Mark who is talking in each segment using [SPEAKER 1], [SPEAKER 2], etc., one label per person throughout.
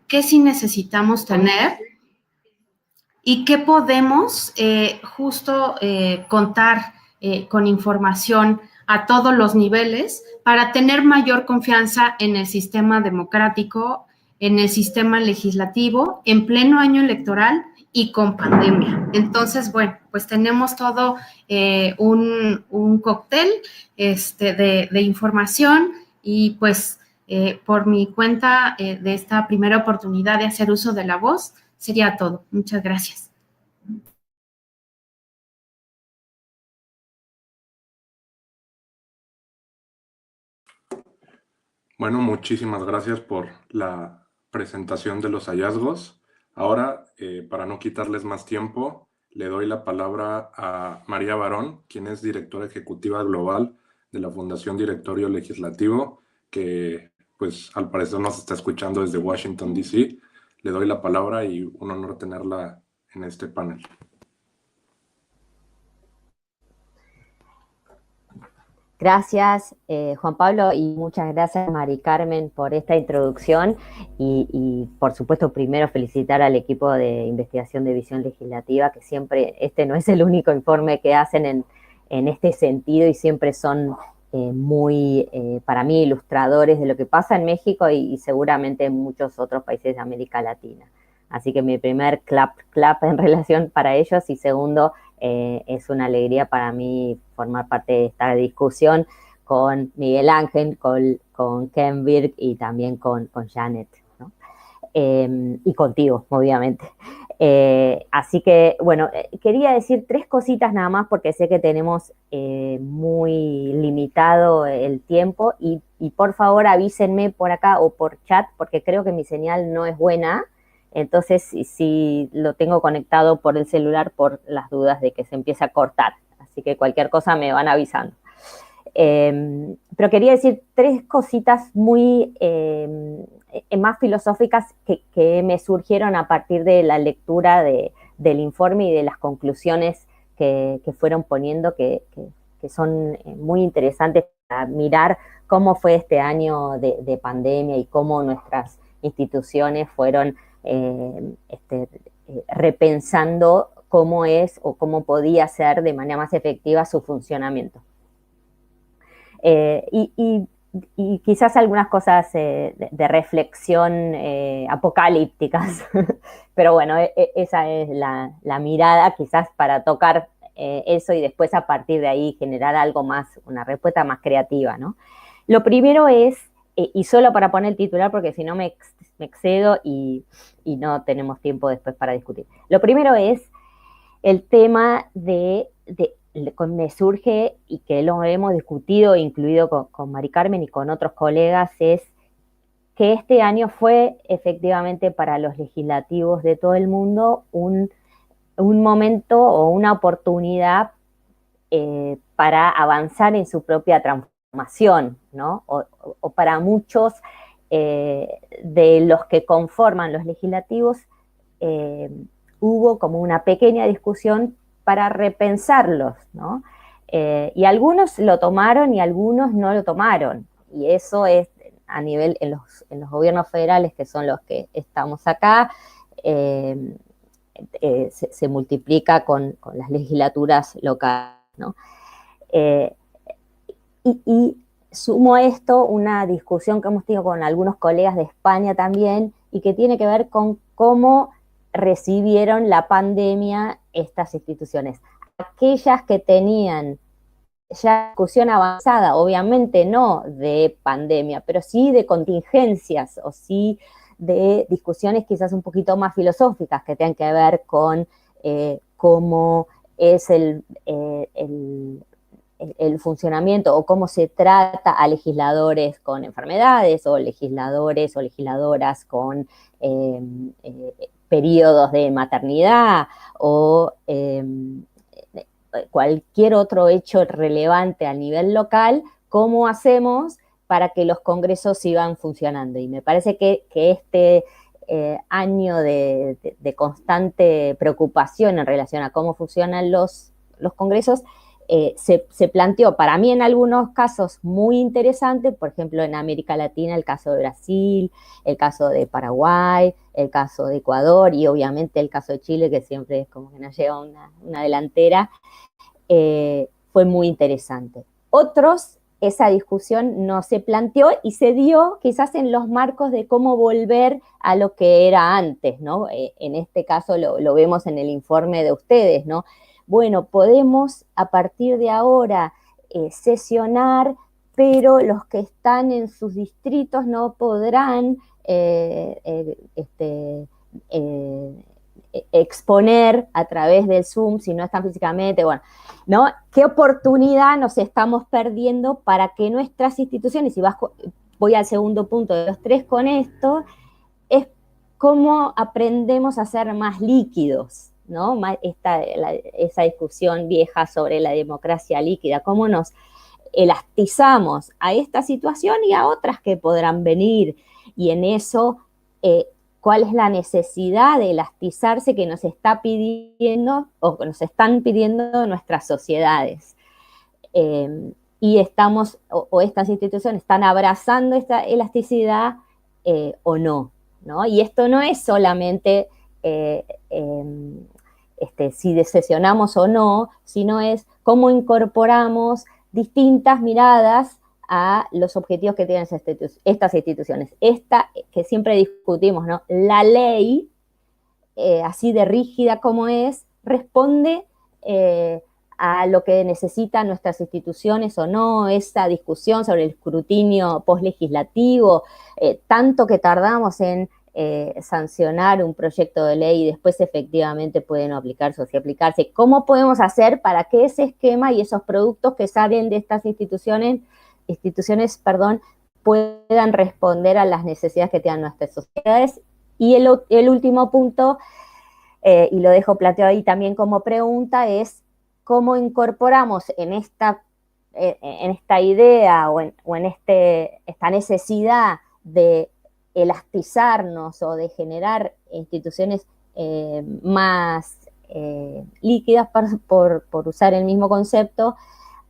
[SPEAKER 1] qué sí necesitamos tener y qué podemos contar con información a todos los niveles para tener mayor confianza en el sistema democrático, en el sistema legislativo, en pleno año electoral y con pandemia. Entonces, bueno, pues tenemos todo un cóctel de información y pues por mi cuenta de esta primera oportunidad de hacer uso de la voz, sería todo. Muchas gracias.
[SPEAKER 2] Bueno, muchísimas gracias por la presentación de los hallazgos. Ahora, para no quitarles más tiempo, le doy la palabra a María Barón, quien es directora ejecutiva global de la Fundación Directorio Legislativo, que pues al parecer nos está escuchando desde Washington, D.C. Le doy la palabra y un honor tenerla en este panel.
[SPEAKER 3] Gracias, Juan Pablo, y muchas gracias, Mari Carmen, por esta introducción. Y, por supuesto, primero felicitar al equipo de investigación de visión legislativa, que siempre, este no es el único informe que hacen en este sentido y siempre son muy, para mí, ilustradores de lo que pasa en México y seguramente en muchos otros países de América Latina. Así que mi primer clap en relación para ellos, y segundo, es una alegría para mí formar parte de esta discusión con Miguel Ángel, con Ken Birk y también con Janet, ¿no? Y contigo, obviamente. Así que, bueno, quería decir 3 cositas nada más porque sé que tenemos muy limitado el tiempo y por favor avísenme por acá o por chat porque creo que mi señal no es buena. Entonces, si lo tengo conectado por el celular, por las dudas de que se empiece a cortar. Así que cualquier cosa me van avisando. Pero quería decir 3 cositas muy más filosóficas que me surgieron a partir de la lectura del informe y de las conclusiones que fueron poniendo, que son muy interesantes para mirar cómo fue este año de pandemia y cómo nuestras instituciones fueron repensando cómo es o cómo podía ser de manera más efectiva su funcionamiento. Y quizás algunas cosas de reflexión apocalípticas, pero bueno, esa es la mirada quizás para tocar eso y después a partir de ahí generar algo más, una respuesta más creativa, ¿no? Lo primero es, y solo para poner el titular porque si no me excedo y no tenemos tiempo después para discutir. Lo primero es el tema me surge y que lo hemos discutido, incluido con Mari Carmen y con otros colegas, es que este año fue efectivamente para los legislativos de todo el mundo un momento o una oportunidad para avanzar en su propia transformación, ¿no? O para muchos de los que conforman los legislativos, hubo como una pequeña discusión para repensarlos, ¿no? Y algunos lo tomaron y algunos no lo tomaron. Y eso es a nivel en los gobiernos federales, que son los que estamos acá, se multiplica con las legislaturas locales, ¿no? Y sumo a esto una discusión que hemos tenido con algunos colegas de España también y que tiene que ver con cómo recibieron la pandemia estas instituciones. Aquellas que tenían ya discusión avanzada, obviamente no de pandemia, pero sí de contingencias o sí de discusiones quizás un poquito más filosóficas que tengan que ver con cómo es el funcionamiento o cómo se trata a legisladores con enfermedades o legisladores o legisladoras con periodos de maternidad o cualquier otro hecho relevante a nivel local, ¿cómo hacemos para que los congresos sigan funcionando? Y me parece que este año de constante preocupación en relación a cómo funcionan los congresos se planteó, para mí en algunos casos muy interesante, por ejemplo en América Latina, el caso de Brasil, el caso de Paraguay, el caso de Ecuador y obviamente el caso de Chile, que siempre es como que nos lleva una delantera, fue muy interesante. Otros, esa discusión no se planteó y se dio quizás en los marcos de cómo volver a lo que era antes, ¿no? En este caso lo vemos en el informe de ustedes, ¿no? Bueno, podemos a partir de ahora sesionar, pero los que están en sus distritos no podrán exponer a través del Zoom si no están físicamente, bueno, ¿no? ¿Qué oportunidad nos estamos perdiendo para que nuestras instituciones, y voy al segundo punto de los 3 con esto, es cómo aprendemos a ser más líquidos, ¿no? Esa discusión vieja sobre la democracia líquida, cómo nos elastizamos a esta situación y a otras que podrán venir, y en eso, cuál es la necesidad de elastizarse que nos está pidiendo o que nos están pidiendo nuestras sociedades. Y estamos, o estas instituciones están abrazando esta elasticidad o no, ¿no? Y esto no es solamente si sesionamos o no, sino es cómo incorporamos distintas miradas a los objetivos que tienen estas instituciones. Esta que siempre discutimos, ¿no? La ley, así de rígida como es, responde a lo que necesitan nuestras instituciones o no, esa discusión sobre el escrutinio postlegislativo, tanto que tardamos en sancionar un proyecto de ley y después efectivamente pueden aplicarse o sí aplicarse. ¿Cómo podemos hacer para que ese esquema y esos productos que salen de estas instituciones, puedan responder a las necesidades que tengan nuestras sociedades? Y el último punto, y lo dejo planteado ahí también como pregunta, es cómo incorporamos en esta idea o en esta necesidad de elastizarnos o de generar instituciones más líquidas, por usar el mismo concepto,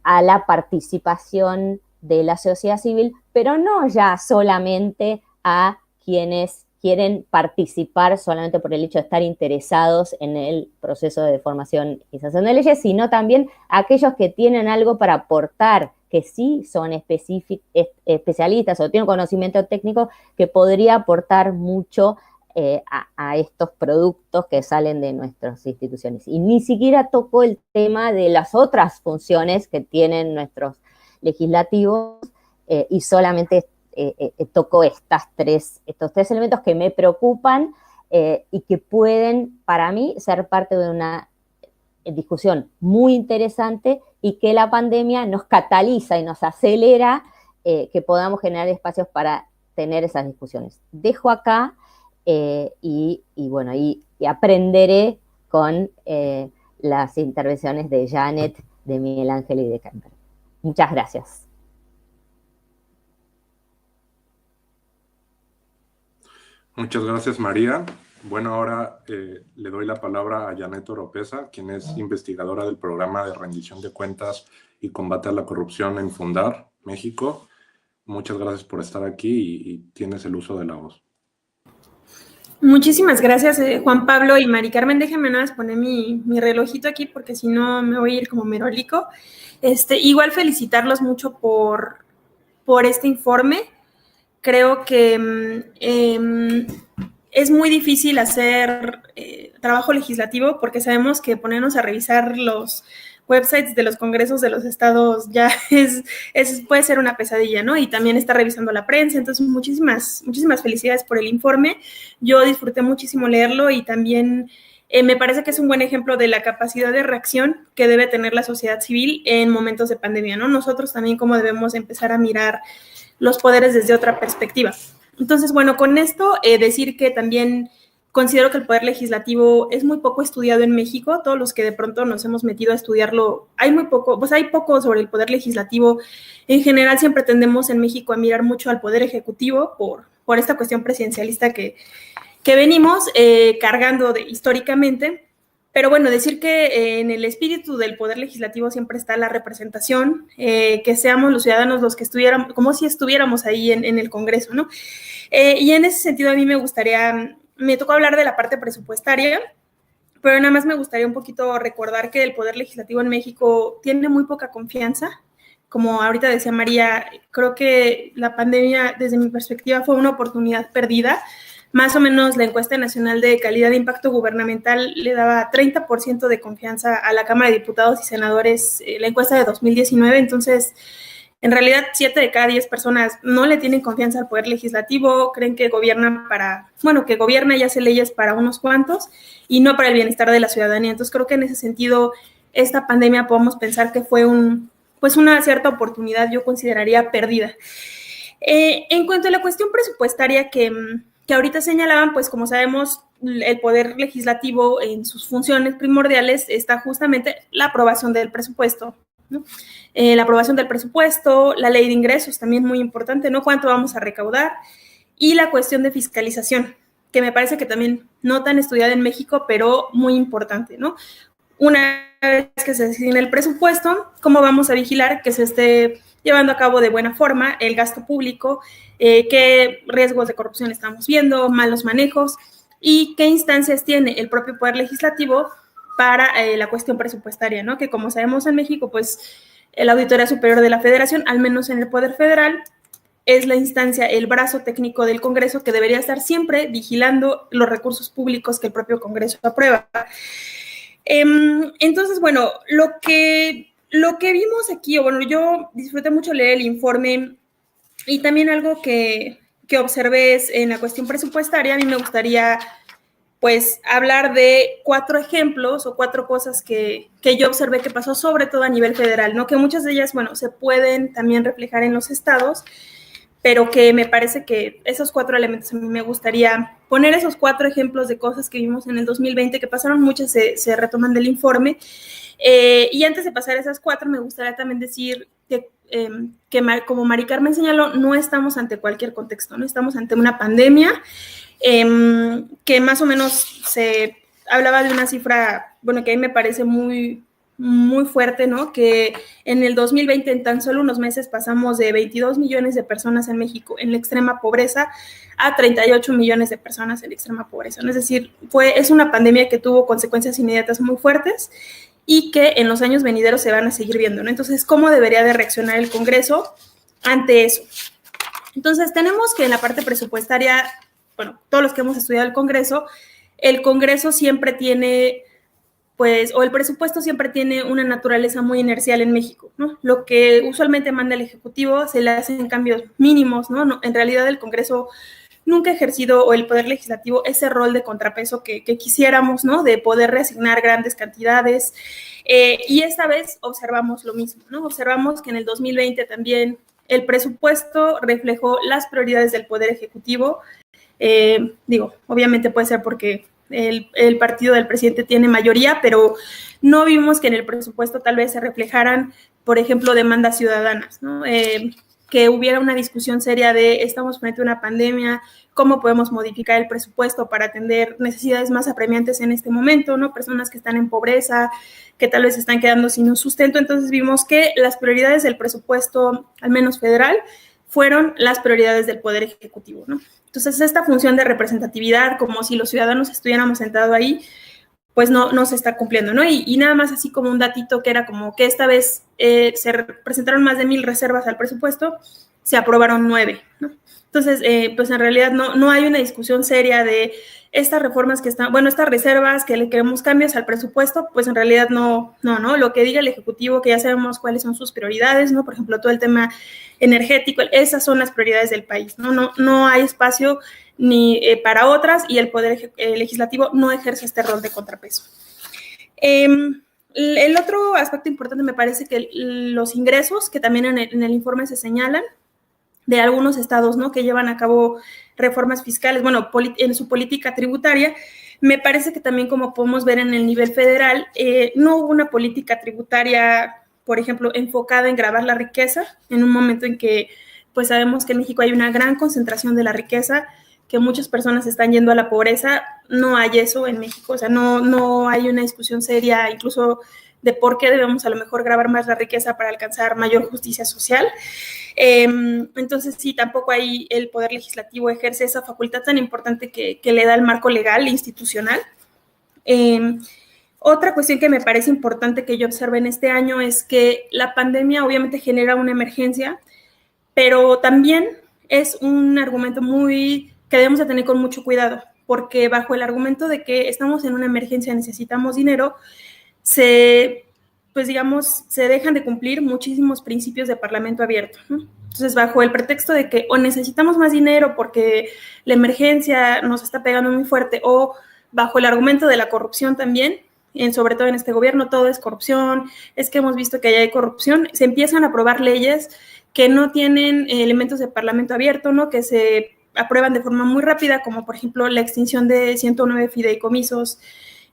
[SPEAKER 3] a la participación de la sociedad civil, pero no ya solamente a quienes quieren participar solamente por el hecho de estar interesados en el proceso de formación y sanción de leyes, sino también a aquellos que tienen algo para aportar, que sí son especialistas o tienen conocimiento técnico que podría aportar mucho a estos productos que salen de nuestras instituciones. Y ni siquiera tocó el tema de las otras funciones que tienen nuestros legislativos y solamente tocó estos tres elementos que me preocupan y que pueden, para mí, ser parte de una discusión muy interesante y que la pandemia nos cataliza y nos acelera que podamos generar espacios para tener esas discusiones. Dejo acá y aprenderé con las intervenciones de Janet, de Miguel Ángel y de Kemper. Muchas gracias.
[SPEAKER 2] Muchas gracias, María. Bueno, ahora le doy la palabra a Janet Oropesa, quien es investigadora del programa de rendición de cuentas y combate a la corrupción en Fundar, México. Muchas gracias por estar aquí y tienes el uso de la voz.
[SPEAKER 4] Muchísimas gracias, Juan Pablo y Mari Carmen. Déjenme nada más poner mi relojito aquí porque si no me voy a ir como merólico. Igual felicitarlos mucho por este informe. Creo que es muy difícil hacer trabajo legislativo porque sabemos que ponernos a revisar los websites de los congresos de los estados ya puede ser una pesadilla, ¿no? Y también está revisando la prensa. Entonces, muchísimas felicidades por el informe. Yo disfruté muchísimo leerlo y también me parece que es un buen ejemplo de la capacidad de reacción que debe tener la sociedad civil en momentos de pandemia, ¿no? Nosotros también cómo debemos empezar a mirar los poderes desde otra perspectiva. Entonces, bueno, con esto decir que también considero que el poder legislativo es muy poco estudiado en México. Todos los que de pronto nos hemos metido a estudiarlo, hay poco sobre el poder legislativo. En general siempre tendemos en México a mirar mucho al poder ejecutivo por esta cuestión presidencialista que venimos cargando históricamente. Pero bueno, decir que en el espíritu del poder legislativo siempre está la representación, que seamos los ciudadanos los que estuviéramos, como si estuviéramos ahí en el Congreso, ¿no? Y en ese sentido a mí me tocó hablar de la parte presupuestaria, pero nada más me gustaría un poquito recordar que el poder legislativo en México tiene muy poca confianza. Como ahorita decía María, creo que la pandemia, desde mi perspectiva, fue una oportunidad perdida. Más o menos la encuesta nacional de calidad de impacto gubernamental le daba 30% de confianza a la Cámara de Diputados y Senadores, la encuesta de 2019. Entonces, en realidad, 7 de cada 10 personas no le tienen confianza al poder legislativo, creen que gobierna que gobierna y hace leyes para unos cuantos y no para el bienestar de la ciudadanía. Entonces, creo que en ese sentido, esta pandemia podemos pensar que fue una cierta oportunidad, yo consideraría perdida. En cuanto a la cuestión presupuestaria que ahorita señalaban, pues como sabemos, el poder legislativo en sus funciones primordiales está justamente la aprobación del presupuesto, ¿no? La aprobación del presupuesto, la ley de ingresos, también muy importante, ¿no? Cuánto vamos a recaudar, y la cuestión de fiscalización, que me parece que también no tan estudiada en México, pero muy importante, ¿no? Una vez que se designe el presupuesto, ¿cómo vamos a vigilar que se esté llevando a cabo de buena forma el gasto público? ¿Qué riesgos de corrupción estamos viendo? ¿Malos manejos? ¿Y qué instancias tiene el propio Poder Legislativo para la cuestión presupuestaria, ¿no? Que como sabemos en México, pues la Auditoría Superior de la Federación, al menos en el Poder Federal, es la instancia, el brazo técnico del Congreso que debería estar siempre vigilando los recursos públicos que el propio Congreso aprueba. Entonces, bueno, lo que vimos aquí, o bueno, yo disfruté mucho leer el informe y también algo que observé es en la cuestión presupuestaria. A mí me gustaría, pues, hablar de 4 ejemplos o 4 cosas que yo observé que pasó, sobre todo a nivel federal, ¿no? Que muchas de ellas, bueno, se pueden también reflejar en los estados, pero que me parece que esos 4 elementos, a mí me gustaría poner esos 4 ejemplos de cosas que vimos en el 2020, que pasaron muchas, se retoman del informe. Y antes de pasar a esas 4, me gustaría también decir que como Mari Carmen señaló, no estamos ante cualquier contexto, no estamos ante una pandemia, que más o menos se hablaba de una cifra, bueno, que a mí me parece muy, muy fuerte, ¿no? Que en el 2020, en tan solo unos meses, pasamos de 22 millones de personas en México en la extrema pobreza a 38 millones de personas en la extrema pobreza, ¿no? Es decir, es una pandemia que tuvo consecuencias inmediatas muy fuertes y que en los años venideros se van a seguir viendo, ¿no? Entonces, ¿cómo debería de reaccionar el Congreso ante eso? Entonces, tenemos que en la parte presupuestaria, bueno, todos los que hemos estudiado el Congreso siempre tiene, pues, o el presupuesto siempre tiene una naturaleza muy inercial en México, ¿no? Lo que usualmente manda el Ejecutivo se le hacen cambios mínimos, ¿no? En realidad el Congreso nunca ha ejercido, o el Poder Legislativo, ese rol de contrapeso que quisiéramos, ¿no? De poder reasignar grandes cantidades. Y esta vez observamos lo mismo, ¿no? Observamos que en el 2020 también el presupuesto reflejó las prioridades del Poder Ejecutivo. Obviamente puede ser porque el partido del presidente tiene mayoría, pero no vimos que en el presupuesto tal vez se reflejaran, por ejemplo, demandas ciudadanas, ¿no? Que hubiera una discusión seria de estamos frente a una pandemia, cómo podemos modificar el presupuesto para atender necesidades más apremiantes en este momento, ¿no? Personas que están en pobreza, que tal vez están quedando sin un sustento. Entonces vimos que las prioridades del presupuesto, al menos federal, fueron las prioridades del Poder Ejecutivo, ¿no? Entonces esta función de representatividad, como si los ciudadanos estuviéramos sentados ahí, pues no se está cumpliendo, ¿no? Y nada más así como un datito que era como que esta vez se presentaron más de 1,000 reservas al presupuesto, se aprobaron 9, ¿no? Entonces, pues en realidad no hay una discusión seria de estas reformas que están, bueno, estas reservas que le queremos cambios al presupuesto, pues en realidad no, lo que diga el Ejecutivo, que ya sabemos cuáles son sus prioridades, ¿no? Por ejemplo, todo el tema energético, esas son las prioridades del país, ¿no? No hay espacio ni para otras, y el Poder Legislativo no ejerce este rol de contrapeso. El otro aspecto importante me parece que los ingresos, que también en el informe se señalan, de algunos estados, ¿no? Que llevan a cabo reformas fiscales, bueno, en su política tributaria. Me parece que también, como podemos ver en el nivel federal, no hubo una política tributaria, por ejemplo, enfocada en gravar la riqueza, en un momento en que, pues sabemos que en México hay una gran concentración de la riqueza, que muchas personas están yendo a la pobreza. no hay eso en México, o sea, no hay una discusión seria, incluso de por qué debemos a lo mejor grabar más la riqueza para alcanzar mayor justicia social. Entonces, sí, tampoco ahí el Poder Legislativo ejerce esa facultad tan importante que le da el marco legal e institucional. Otra cuestión que me parece importante que yo observé en este año es que la pandemia obviamente genera una emergencia, pero también es un argumento que debemos de tener con mucho cuidado, porque bajo el argumento de que estamos en una emergencia, necesitamos dinero, pues digamos, se dejan de cumplir muchísimos principios de parlamento abierto, ¿no? Entonces, bajo el pretexto de que o necesitamos más dinero porque la emergencia nos está pegando muy fuerte, o bajo el argumento de la corrupción también, sobre todo en este gobierno, todo es corrupción, es que hemos visto que allá hay corrupción, se empiezan a aprobar leyes que no tienen elementos de parlamento abierto, ¿no? Que se aprueban de forma muy rápida, como por ejemplo la extinción de 109 fideicomisos,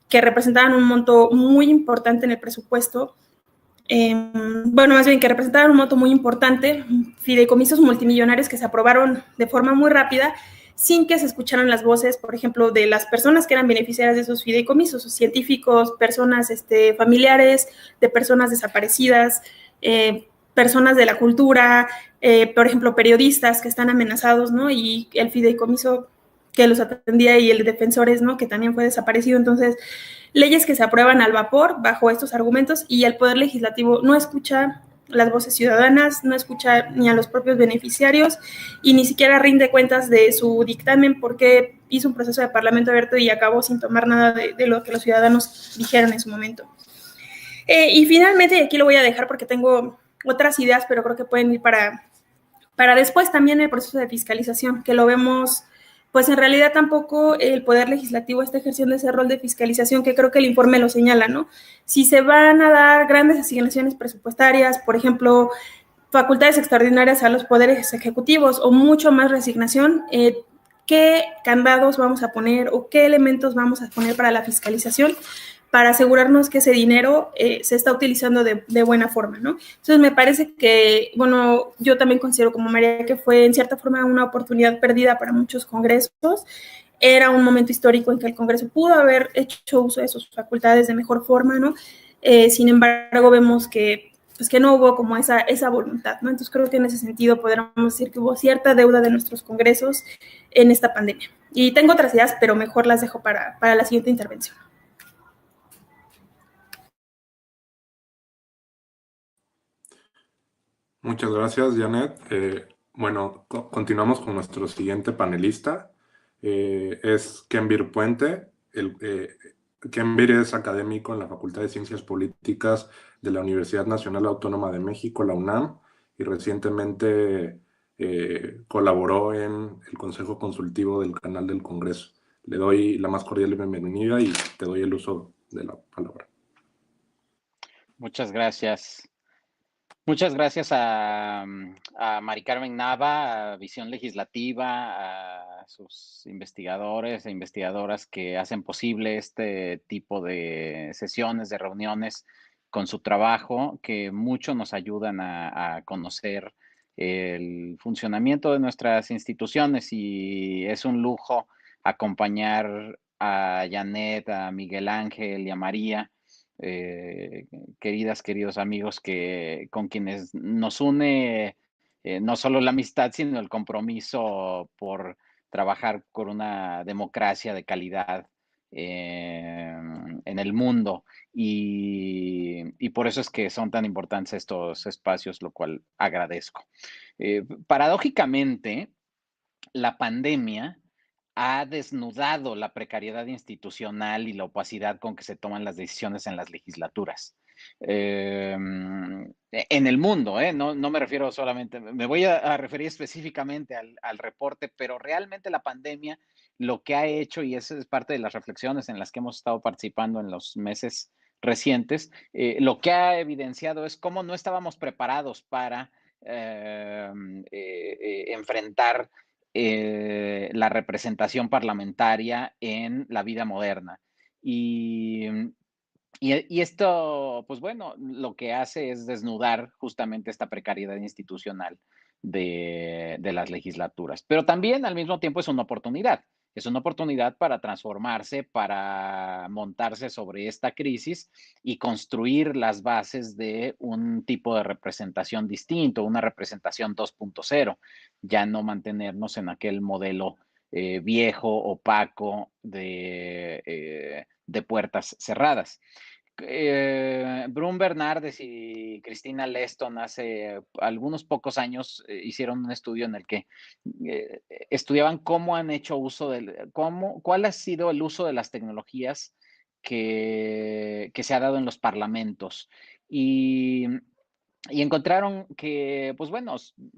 [SPEAKER 4] que representaban un monto muy importante en el presupuesto. Bueno, más bien que representaban un monto muy importante, fideicomisos multimillonarios que se aprobaron de forma muy rápida, sin que se escucharan las voces, por ejemplo, de las personas que eran beneficiarias de esos fideicomisos, científicos, personas familiares, de personas desaparecidas, personas de la cultura, por ejemplo, periodistas que están amenazados, ¿no? Y el fideicomiso que los atendía y el de defensores, ¿no? Que también fue desaparecido. Entonces, leyes que se aprueban al vapor bajo estos argumentos, y el Poder Legislativo no escucha las voces ciudadanas, no escucha ni a los propios beneficiarios y ni siquiera rinde cuentas de su dictamen, porque hizo un proceso de parlamento abierto y acabó sin tomar nada de lo que los ciudadanos dijeron en su momento. Y finalmente, y aquí lo voy a dejar porque tengo otras ideas, pero creo que pueden ir para después, también el proceso de fiscalización, que lo vemos, pues en realidad tampoco el Poder Legislativo está ejerciendo ese rol de fiscalización, que creo que el informe lo señala, ¿no? Si se van a dar grandes asignaciones presupuestarias, por ejemplo, facultades extraordinarias a los poderes ejecutivos o mucho más resignación, ¿qué candados vamos a poner o qué elementos vamos a poner para la fiscalización, para asegurarnos que ese dinero se está utilizando de buena forma, ¿no? Entonces, me parece que, bueno, yo también considero como María que fue en cierta forma una oportunidad perdida para muchos congresos. Era un momento histórico en que el Congreso pudo haber hecho uso de sus facultades de mejor forma, ¿no? Sin embargo, vemos que, pues, que no hubo como esa voluntad, ¿no? Entonces, creo que en ese sentido podríamos decir que hubo cierta deuda de nuestros congresos en esta pandemia. Y tengo otras ideas, pero mejor las dejo para la siguiente intervención.
[SPEAKER 2] Muchas gracias, Janet. Bueno, continuamos con nuestro siguiente panelista. Es Kenvir Puente. Kenvir es académico en la Facultad de Ciencias Políticas de la Universidad Nacional Autónoma de México, la UNAM, y recientemente colaboró en el Consejo Consultivo del Canal del Congreso. Le doy la más cordial bienvenida y te doy el uso de la palabra.
[SPEAKER 5] Muchas gracias. Muchas gracias a Mari Carmen Nava, a Visión Legislativa, a sus investigadores e investigadoras que hacen posible este tipo de sesiones, de reuniones con su trabajo, que mucho nos ayudan a conocer el funcionamiento de nuestras instituciones, y es un lujo acompañar a Janet, a Miguel Ángel y a María, queridos amigos, con quienes nos une no solo la amistad, sino el compromiso por trabajar por una democracia de calidad en el mundo, y por eso es que son tan importantes estos espacios, lo cual agradezco. Paradójicamente, la pandemia ha desnudado la precariedad institucional y la opacidad con que se toman las decisiones en las legislaturas. En el mundo, no me refiero solamente, me voy a referir específicamente al reporte, pero realmente la pandemia lo que ha hecho, y esa es parte de las reflexiones en las que hemos estado participando en los meses recientes, lo que ha evidenciado es cómo no estábamos preparados para enfrentar la representación parlamentaria en la vida moderna. Y esto, pues bueno, lo que hace es desnudar justamente esta precariedad institucional de las legislaturas. Pero también al mismo tiempo es una oportunidad. Es una oportunidad para transformarse, para montarse sobre esta crisis y construir las bases de un tipo de representación distinto, una representación 2.0, ya no mantenernos en aquel modelo viejo, opaco de puertas cerradas. Brun Bernardes y Cristina Leston hace algunos pocos años hicieron un estudio en el que estudiaban cómo han hecho uso cuál ha sido el uso de las tecnologías que se ha dado en los parlamentos. Y encontraron que, pues bueno,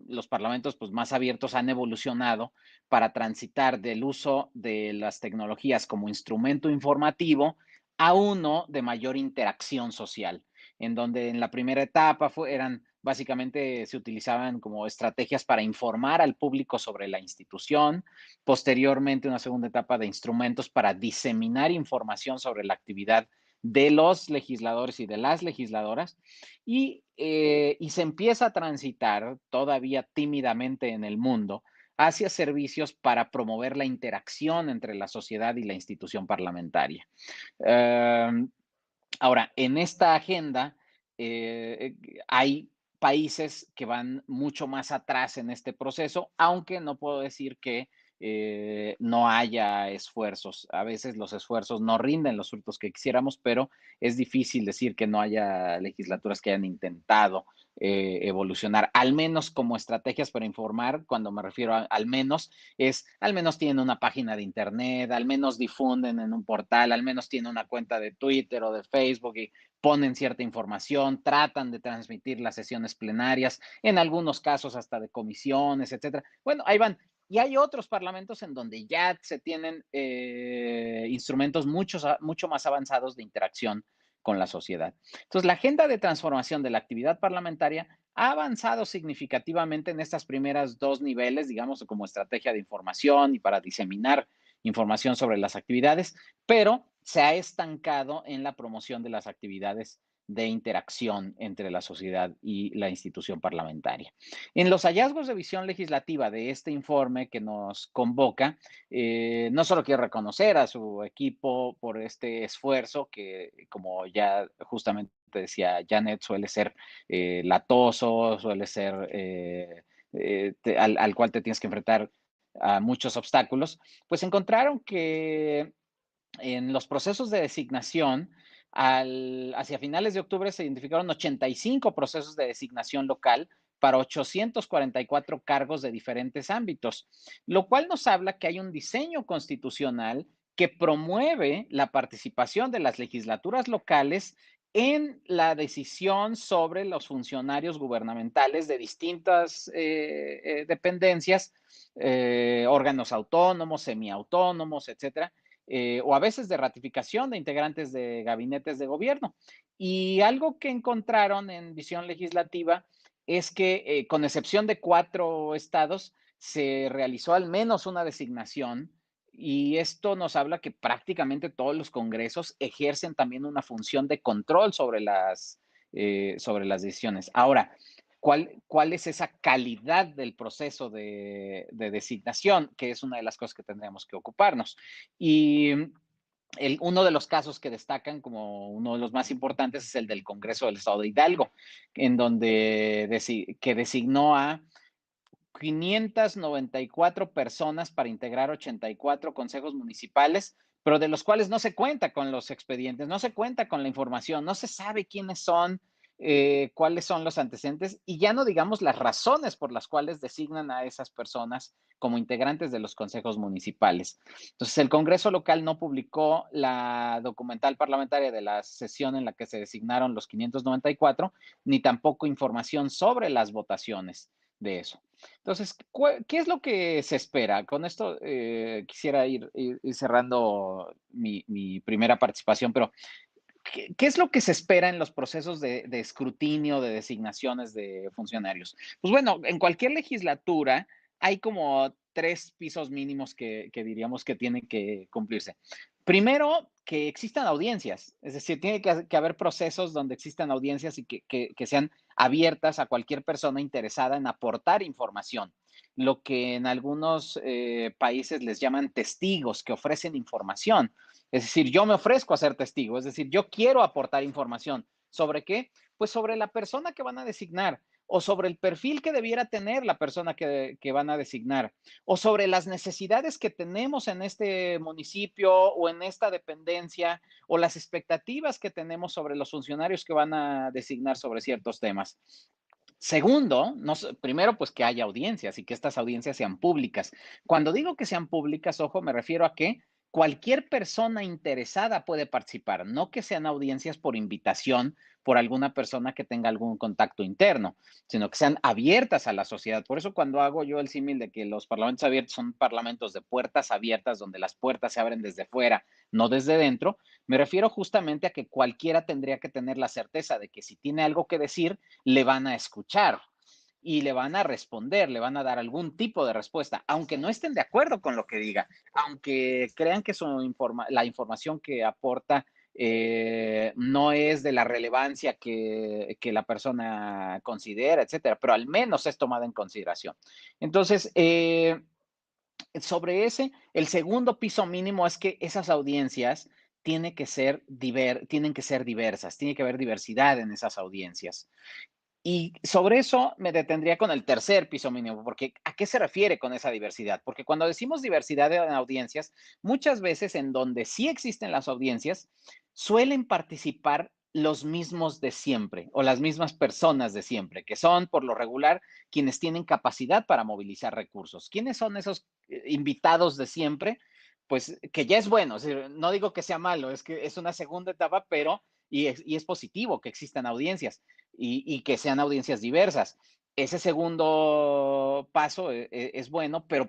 [SPEAKER 5] los parlamentos pues, más abiertos han evolucionado para transitar del uso de las tecnologías como instrumento informativo a uno de mayor interacción social, en donde en la primera etapa básicamente se utilizaban como estrategias para informar al público sobre la institución, posteriormente una segunda etapa de instrumentos para diseminar información sobre la actividad de los legisladores y de las legisladoras, y se empieza a transitar todavía tímidamente en el mundo hacia servicios para promover la interacción entre la sociedad y la institución parlamentaria. Ahora, en esta agenda hay países que van mucho más atrás en este proceso, aunque no puedo decir que no haya esfuerzos. A veces los esfuerzos no rinden los frutos que quisiéramos, pero es difícil decir que no haya legislaturas que hayan intentado evolucionar, al menos como estrategias para informar. Cuando me refiero a al menos, al menos tienen una página de internet, al menos difunden en un portal, al menos tienen una cuenta de Twitter o de Facebook y ponen cierta información, tratan de transmitir las sesiones plenarias, en algunos casos hasta de comisiones, etcétera. Bueno, ahí van. Y hay otros parlamentos en donde ya se tienen instrumentos mucho más avanzados de interacción con la sociedad. Entonces, la agenda de transformación de la actividad parlamentaria ha avanzado significativamente en estas primeras dos niveles, digamos, como estrategia de información y para diseminar información sobre las actividades, pero se ha estancado en la promoción de las actividades de interacción entre la sociedad y la institución parlamentaria. En los hallazgos de visión legislativa de este informe que nos convoca, no solo quiero reconocer a su equipo por este esfuerzo que, como ya justamente decía Janet, suele ser latoso, suele ser al cual te tienes que enfrentar a muchos obstáculos, pues encontraron que en los procesos de designación, hacia finales de octubre se identificaron 85 procesos de designación local para 844 cargos de diferentes ámbitos, lo cual nos habla que hay un diseño constitucional que promueve la participación de las legislaturas locales en la decisión sobre los funcionarios gubernamentales de distintas dependencias, órganos autónomos, semiautónomos, etcétera, o a veces de ratificación de integrantes de gabinetes de gobierno. Y algo que encontraron en visión legislativa es que, con excepción de 4 estados, se realizó al menos una designación, y esto nos habla que prácticamente todos los congresos ejercen también una función de control sobre las decisiones. Ahora, ¿cuál es esa calidad del proceso de designación? Que es una de las cosas que tendríamos que ocuparnos. Y uno de los casos que destacan como uno de los más importantes es el del Congreso del Estado de Hidalgo, en donde que designó a 594 personas para integrar 84 consejos municipales, pero de los cuales no se cuenta con los expedientes, no se cuenta con la información, no se sabe quiénes son, cuáles son los antecedentes, y ya no digamos las razones por las cuales designan a esas personas como integrantes de los consejos municipales. Entonces, el Congreso local no publicó la documental parlamentaria de la sesión en la que se designaron los 594, ni tampoco información sobre las votaciones de eso. Entonces, ¿qué es lo que se espera? Con esto quisiera ir cerrando mi primera participación, pero ¿qué es lo que se espera en los procesos de escrutinio, de designaciones de funcionarios? Pues bueno, en cualquier legislatura hay como 3 pisos mínimos que diríamos que tienen que cumplirse. Primero, que existan audiencias, es decir, tiene que haber procesos donde existan audiencias y que sean abiertas a cualquier persona interesada en aportar información. lo que en algunos países les llaman testigos, que ofrecen información. Es decir, yo me ofrezco a ser testigo, es decir, yo quiero aportar información. ¿Sobre qué? Pues sobre la persona que van a designar, o sobre el perfil que debiera tener la persona que van a designar, o sobre las necesidades que tenemos en este municipio o en esta dependencia, o las expectativas que tenemos sobre los funcionarios que van a designar sobre ciertos temas. Segundo, primero, pues que haya audiencias y que estas audiencias sean públicas. Cuando digo que sean públicas, ojo, me refiero a que cualquier persona interesada puede participar, no que sean audiencias por invitación por alguna persona que tenga algún contacto interno, sino que sean abiertas a la sociedad. Por eso cuando hago yo el símil de que los parlamentos abiertos son parlamentos de puertas abiertas, donde las puertas se abren desde fuera, no desde dentro, me refiero justamente a que cualquiera tendría que tener la certeza de que si tiene algo que decir, le van a escuchar y le van a responder, le van a dar algún tipo de respuesta, aunque no estén de acuerdo con lo que diga, aunque crean que la información que aporta no es de la relevancia que la persona considera, etcétera, pero al menos es tomada en consideración. Entonces, sobre el segundo piso mínimo es que esas audiencias tienen que ser diversas, tiene que haber diversidad en esas audiencias. Y sobre eso me detendría con el tercer piso mínimo, porque ¿a qué se refiere con esa diversidad? Porque cuando decimos diversidad en audiencias, muchas veces en donde sí existen las audiencias, suelen participar los mismos de siempre o las mismas personas de siempre, que son por lo regular quienes tienen capacidad para movilizar recursos. ¿Quiénes son esos invitados de siempre? Pues que ya es bueno, no digo que sea malo, es que es una segunda etapa, pero y es positivo que existan audiencias y que sean audiencias diversas. Ese segundo paso es bueno, pero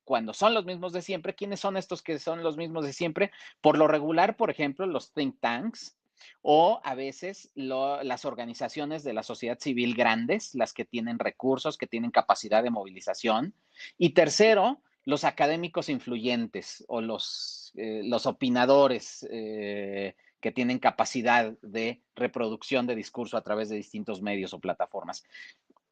[SPEAKER 5] cuando son los mismos de siempre, ¿quiénes son estos que son los mismos de siempre? Por lo regular, por ejemplo, los think tanks o a veces las organizaciones de la sociedad civil grandes, las que tienen recursos, que tienen capacidad de movilización. Y tercero, los académicos influyentes o los opinadores que tienen capacidad de reproducción de discurso a través de distintos medios o plataformas.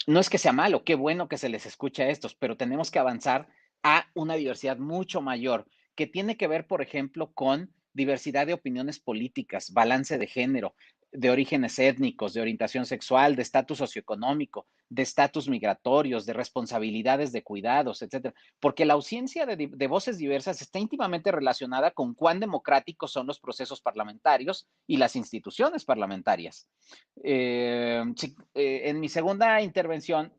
[SPEAKER 5] No es que sea malo, qué bueno que se les escuche a estos, pero tenemos que avanzar a una diversidad mucho mayor, que tiene que ver, por ejemplo, con diversidad de opiniones políticas, balance de género, de orígenes étnicos, de orientación sexual, de estatus socioeconómico, de estatus migratorios, de responsabilidades de cuidados, etcétera. Porque la ausencia de voces diversas está íntimamente relacionada con cuán democráticos son los procesos parlamentarios y las instituciones parlamentarias. En mi segunda intervención,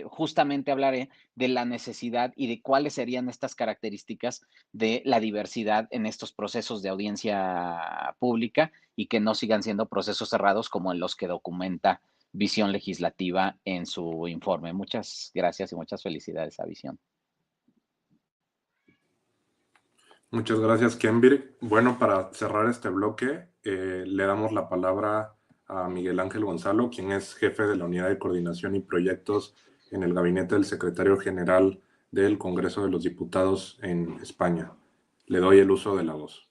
[SPEAKER 5] justamente hablaré de la necesidad y de cuáles serían estas características de la diversidad en estos procesos de audiencia pública y que no sigan siendo procesos cerrados como en los que documenta Visión Legislativa en su informe. Muchas gracias y muchas felicidades a Visión.
[SPEAKER 2] Muchas gracias, Kenvir. Bueno, para cerrar este bloque, le damos la palabra a Miguel Ángel Gonzalo, quien es jefe de la Unidad de Coordinación y Proyectos en el Gabinete del Secretario General del Congreso de los Diputados en España. Le doy el uso de la voz.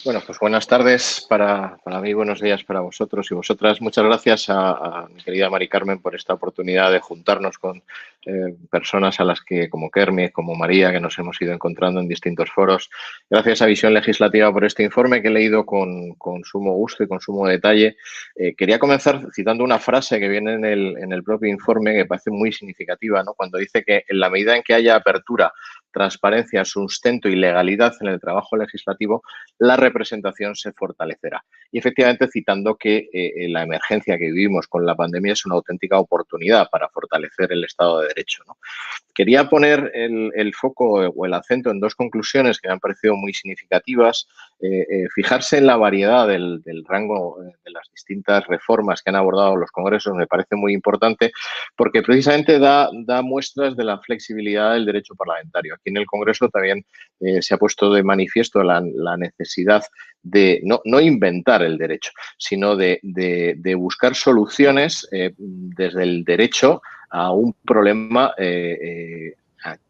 [SPEAKER 6] Bueno, pues buenas tardes para mí, buenos días para vosotros y vosotras. Muchas gracias a mi querida Mari Carmen por esta oportunidad de juntarnos con personas a las que, como Kermi, como María, que nos hemos ido encontrando en distintos foros. Gracias a Visión Legislativa por este informe que he leído con sumo gusto y con sumo detalle. Quería comenzar citando una frase que viene en el propio informe que parece muy significativa, ¿no? Cuando dice que en la medida en que haya apertura, transparencia, sustento y legalidad en el trabajo legislativo, la representación se fortalecerá. Y efectivamente citando que la emergencia que vivimos con la pandemia es una auténtica oportunidad para fortalecer el Estado de Derecho, ¿no? Quería poner el foco o el acento en dos conclusiones que me han parecido muy significativas. Fijarse en la variedad del rango de las distintas reformas que han abordado los congresos me parece muy importante porque precisamente da muestras de la flexibilidad del derecho parlamentario. Aquí en el Congreso también se ha puesto de manifiesto la necesidad de no inventar el derecho, sino de buscar soluciones desde el derecho a un problema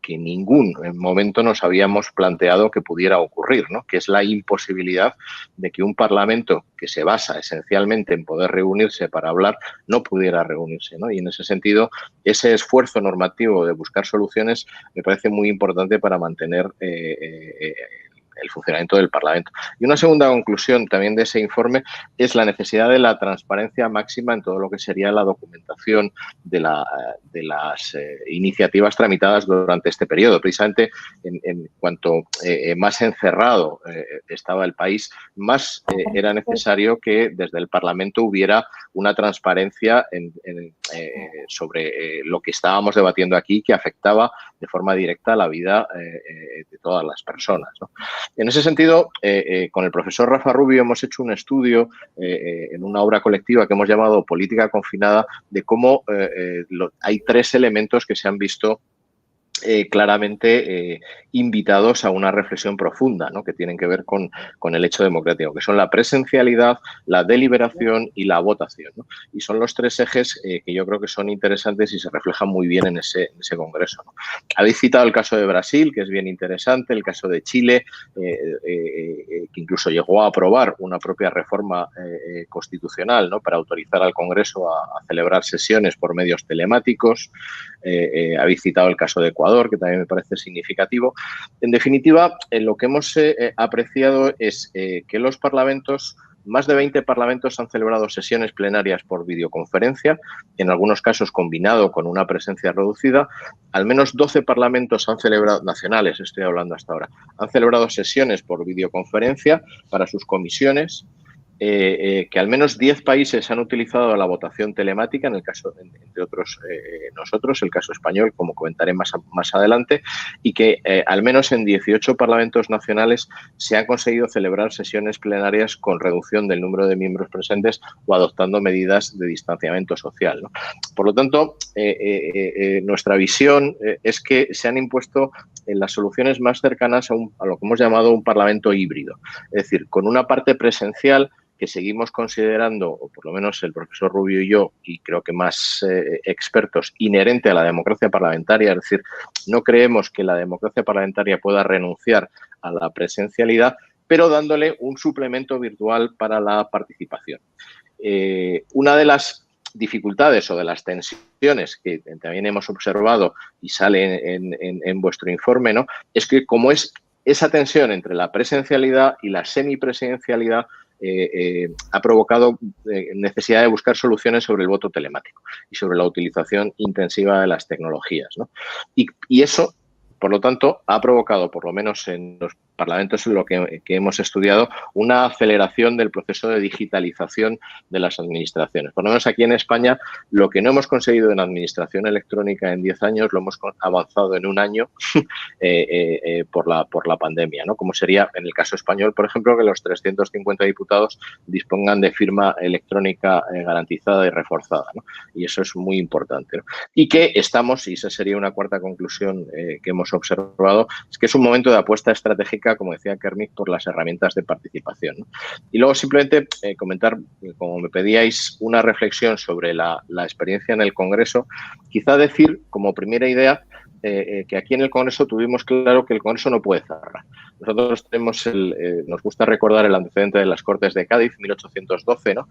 [SPEAKER 6] que en ningún momento nos habíamos planteado que pudiera ocurrir, ¿no? Que es la imposibilidad de que un Parlamento que se basa esencialmente en poder reunirse para hablar no pudiera reunirse, ¿no? Y en ese sentido, ese esfuerzo normativo de buscar soluciones me parece muy importante para mantener el funcionamiento del Parlamento. Y una segunda conclusión también de ese informe es la necesidad de la transparencia máxima en todo lo que sería la documentación de las iniciativas tramitadas durante este periodo. Precisamente en cuanto más encerrado estaba el país, más era necesario que desde el Parlamento hubiera una transparencia sobre lo que estábamos debatiendo aquí, que afectaba de forma directa a la vida de todas las personas, ¿no? En ese sentido, con el profesor Rafa Rubio hemos hecho un estudio en una obra colectiva que hemos llamado Política Confinada, de cómo hay 3 elementos que se han visto claramente invitados a una reflexión profunda, ¿no? Que tienen que ver con el hecho democrático, que son la presencialidad, la deliberación y la votación, ¿no? Y son los 3 ejes que yo creo que son interesantes y se reflejan muy bien en ese congreso, ¿no? Habéis citado el caso de Brasil, que es bien interesante, el caso de Chile, que incluso llegó a aprobar una propia reforma constitucional, ¿no? Para autorizar al Congreso a celebrar sesiones por medios telemáticos. Habéis citado el caso de Ecuador, que también me parece significativo. En definitiva, lo que hemos apreciado es que los parlamentos, más de 20 parlamentos han celebrado sesiones plenarias por videoconferencia, en algunos casos combinado con una presencia reducida. Al menos 12 parlamentos han celebrado, nacionales estoy hablando hasta ahora, han celebrado sesiones por videoconferencia para sus comisiones. Que al menos 10 países han utilizado la votación telemática, en el caso, entre otros nosotros, el caso español, como comentaré más adelante, y que al menos en 18 parlamentos nacionales se han conseguido celebrar sesiones plenarias con reducción del número de miembros presentes o adoptando medidas de distanciamiento social, ¿no? Por lo tanto, nuestra visión es que se han impuesto las soluciones más cercanas a lo que hemos llamado un parlamento híbrido, es decir, con una parte presencial que seguimos considerando, o por lo menos el profesor Rubio y yo, y creo que más expertos, inherente a la democracia parlamentaria, es decir, no creemos que la democracia parlamentaria pueda renunciar a la presencialidad, pero dándole un suplemento virtual para la participación. Una de las dificultades o de las tensiones que también hemos observado y sale en vuestro informe, ¿no? Es que como es esa tensión entre la presencialidad y la semipresencialidad, ha provocado necesidad de buscar soluciones sobre el voto telemático y sobre la utilización intensiva de las tecnologías, ¿no? Y eso, por lo tanto, ha provocado, por lo menos en los parlamentos en lo que hemos estudiado, una aceleración del proceso de digitalización de las administraciones. Por lo menos aquí en España, lo que no hemos conseguido en administración electrónica en 10 años, lo hemos avanzado en un año por la pandemia, ¿no? Como sería en el caso español, por ejemplo, que los 350 diputados dispongan de firma electrónica garantizada y reforzada, ¿no? Y eso es muy importante, ¿no? Y que estamos, y esa sería una cuarta conclusión que hemos observado, es que es un momento de apuesta estratégica, como decía Kermit, por las herramientas de participación, ¿no? Y luego simplemente comentar, como me pedíais, una reflexión sobre la experiencia en el Congreso. Quizá decir, como primera idea, que aquí en el Congreso tuvimos claro que el Congreso no puede cerrar. Nosotros tenemos nos gusta recordar el antecedente de las Cortes de Cádiz, 1812, ¿no?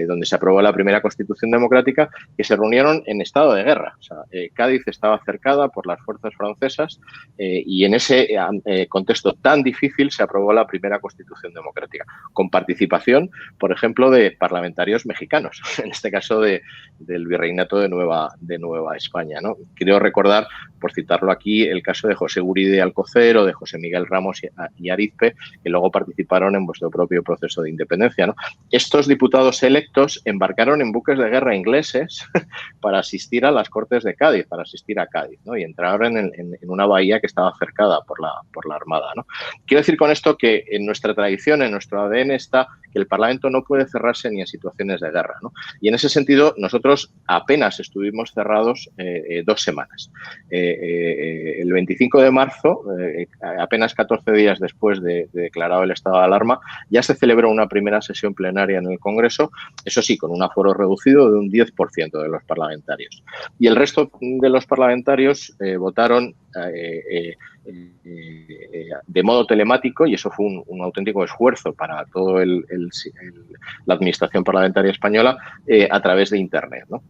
[SPEAKER 6] Donde se aprobó la primera Constitución democrática, que se reunieron en estado de guerra. O sea, Cádiz estaba cercada por las fuerzas francesas y en ese contexto tan difícil se aprobó la primera Constitución democrática, con participación, por ejemplo, de parlamentarios mexicanos, en este caso del Virreinato de Nueva España, ¿no? Quiero recordar, por citarlo aquí, el caso de José Guridi Alcocer o de José Miguel Ramos y Arizpe, que luego participaron en vuestro propio proceso de independencia, ¿no? Estos diputados electos embarcaron en buques de guerra ingleses para asistir a las Cortes de Cádiz, para asistir a Cádiz, ¿no? Y entraron en una bahía que estaba cercada por la Armada, ¿no? Quiero decir con esto que en nuestra tradición, en nuestro ADN está que el Parlamento no puede cerrarse ni en situaciones de guerra, ¿no? Y en ese sentido nosotros apenas estuvimos cerrados 2 semanas. El 25 de marzo, apenas apenas 14 días después de declarado el estado de alarma, ya se celebró una primera sesión plenaria en el Congreso, eso sí, con un aforo reducido de un 10% de los parlamentarios. Y el resto de los parlamentarios votaron de modo telemático, y eso fue un auténtico esfuerzo para toda la administración parlamentaria española, a través de Internet, ¿no?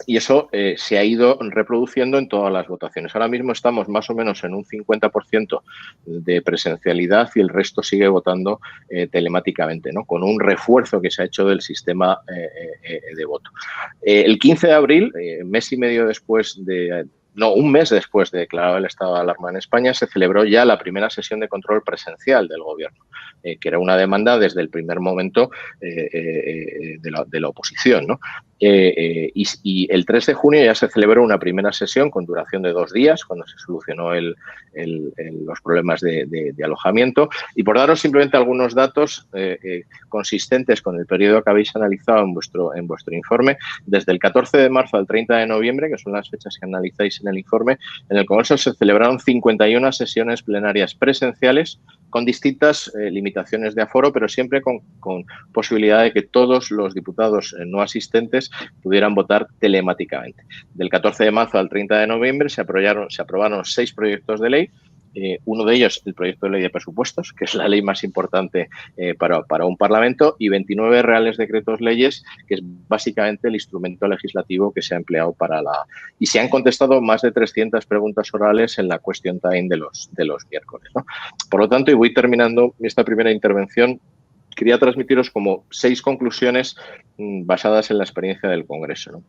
[SPEAKER 6] Y eso se ha ido reproduciendo en todas las votaciones. Ahora mismo estamos más o menos en un 50% de presencialidad y el resto sigue votando telemáticamente, ¿no? Con un refuerzo que se ha hecho del sistema de voto. El 15 de abril, mes y medio después un mes después de declarar el estado de alarma en España, se celebró ya la primera sesión de control presencial del Gobierno, que era una demanda desde el primer momento de la oposición, ¿no? Y el 3 de junio ya se celebró una primera sesión con duración de 2 días, cuando se solucionó los problemas de alojamiento. Y por daros simplemente algunos datos consistentes con el periodo que habéis analizado en vuestro informe, desde el 14 de marzo al 30 de noviembre, que son las fechas que analizáis en el informe, en el Congreso se celebraron 51 sesiones plenarias presenciales con distintas limitaciones de aforo, pero siempre con posibilidad de que todos los diputados no asistentes pudieran votar telemáticamente. Del 14 de marzo al 30 de noviembre se aprobaron 6 proyectos de ley. Uno de ellos, el proyecto de ley de presupuestos, que es la ley más importante para un Parlamento, y 29 reales decretos leyes, que es básicamente el instrumento legislativo que se ha empleado y se han contestado más de 300 preguntas orales en la question time de los miércoles, ¿no? Por lo tanto, y voy terminando esta primera intervención, quería transmitiros como 6 conclusiones basadas en la experiencia del Congreso, ¿no?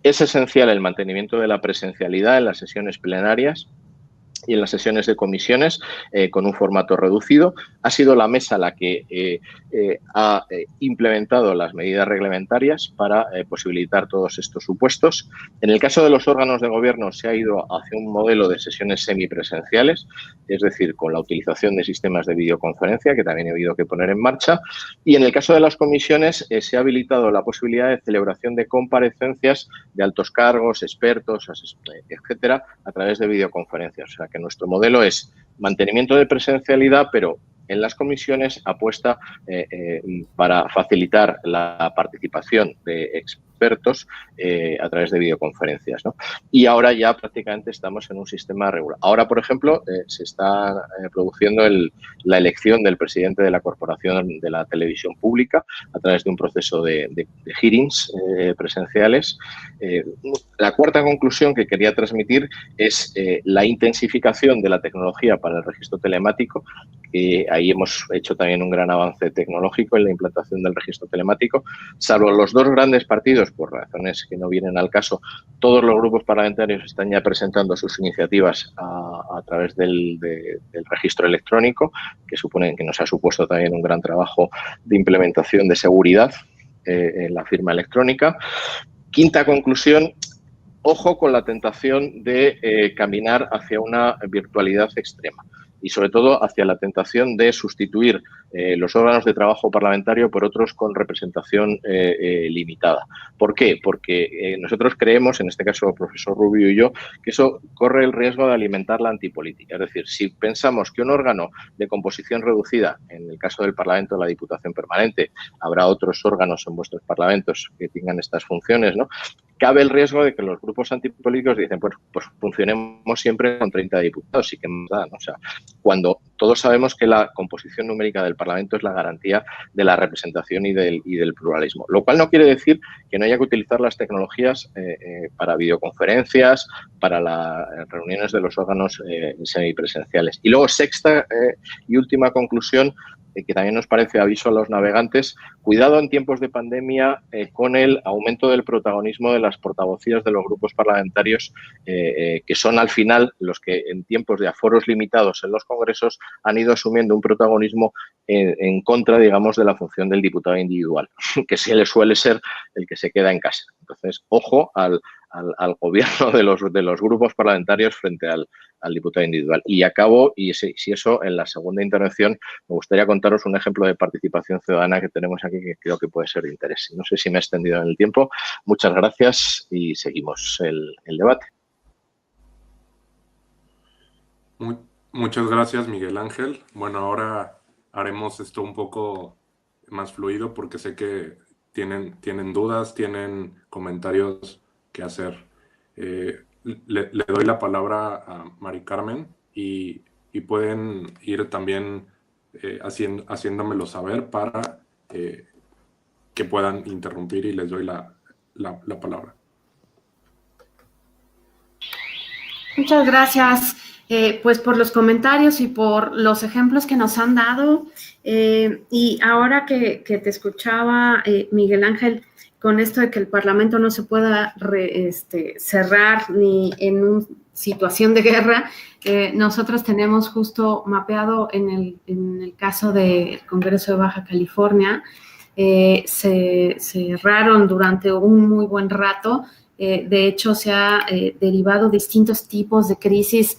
[SPEAKER 6] Es esencial el mantenimiento de la presencialidad en las sesiones plenarias y en las sesiones de comisiones con un formato reducido. Ha sido la mesa la que ha implementado las medidas reglamentarias para posibilitar todos estos supuestos. En el caso de los órganos de gobierno se ha ido hacia un modelo de sesiones semipresenciales, es decir, con la utilización de sistemas de videoconferencia, que también he habido que poner en marcha. Y en el caso de las comisiones se ha habilitado la posibilidad de celebración de comparecencias de altos cargos, expertos, etcétera, a través de videoconferencias. O sea, que nuestro modelo es mantenimiento de presencialidad, pero en las comisiones apuesta para facilitar la participación de expertos a través de videoconferencias, ¿no? Y ahora ya prácticamente estamos en un sistema regular. Ahora, por ejemplo, se está produciendo la elección del presidente de la Corporación de la Televisión Pública a través de un proceso de hearings presenciales. La cuarta conclusión que quería transmitir es la intensificación de la tecnología para el registro telemático. Ahí hemos hecho también un gran avance tecnológico en la implantación del registro telemático. Salvo los 2 grandes partidos, por razones que no vienen al caso, todos los grupos parlamentarios están ya presentando sus iniciativas a través del registro electrónico, que nos ha supuesto también un gran trabajo de implementación de seguridad en la firma electrónica. Quinta conclusión: ojo con la tentación de caminar hacia una virtualidad extrema y, sobre todo, hacia la tentación de sustituir los órganos de trabajo parlamentario por otros con representación limitada. ¿Por qué? Porque nosotros creemos, en este caso el profesor Rubio y yo, que eso corre el riesgo de alimentar la antipolítica. Es decir, si pensamos que un órgano de composición reducida, en el caso del Parlamento, la Diputación Permanente, habrá otros órganos en vuestros parlamentos que tengan estas funciones, ¿no? Cabe el riesgo de que los grupos antipolíticos dicen, pues funcionemos siempre con 30 diputados y que más da, ¿no? O sea, cuando todos sabemos que la composición numérica del Parlamento es la garantía de la representación y del pluralismo. Lo cual no quiere decir que no haya que utilizar las tecnologías para videoconferencias, para las reuniones de los órganos semipresenciales. Y luego, sexta y última conclusión, que también nos parece aviso a los navegantes: cuidado en tiempos de pandemia con el aumento del protagonismo de las portavocías de los grupos parlamentarios, que son al final los que en tiempos de aforos limitados en los congresos han ido asumiendo un protagonismo en contra, digamos, de la función del diputado individual, que se le suele ser el que se queda en casa. Entonces, ojo al gobierno de los grupos parlamentarios frente al diputado individual. Y acabo, y si eso, en la segunda intervención me gustaría contaros un ejemplo de participación ciudadana que tenemos aquí que creo que puede ser de interés. No sé si me he extendido en el tiempo. Muchas gracias y seguimos el debate.
[SPEAKER 2] Muchas gracias, Miguel Ángel. Bueno, ahora haremos esto un poco más fluido porque sé que tienen dudas, tienen comentarios que hacer. Le doy la palabra a Mari Carmen y pueden ir también haciéndomelo saber para que puedan interrumpir, y les doy la palabra.
[SPEAKER 1] Muchas gracias, pues por los comentarios y por los ejemplos que nos han dado. Y ahora que te escuchaba, Miguel Ángel, con esto de que el Parlamento no se pueda cerrar ni en una situación de guerra, nosotros tenemos justo mapeado en el caso del Congreso de Baja California, se cerraron durante un muy buen rato. De hecho, se ha derivado distintos tipos de crisis,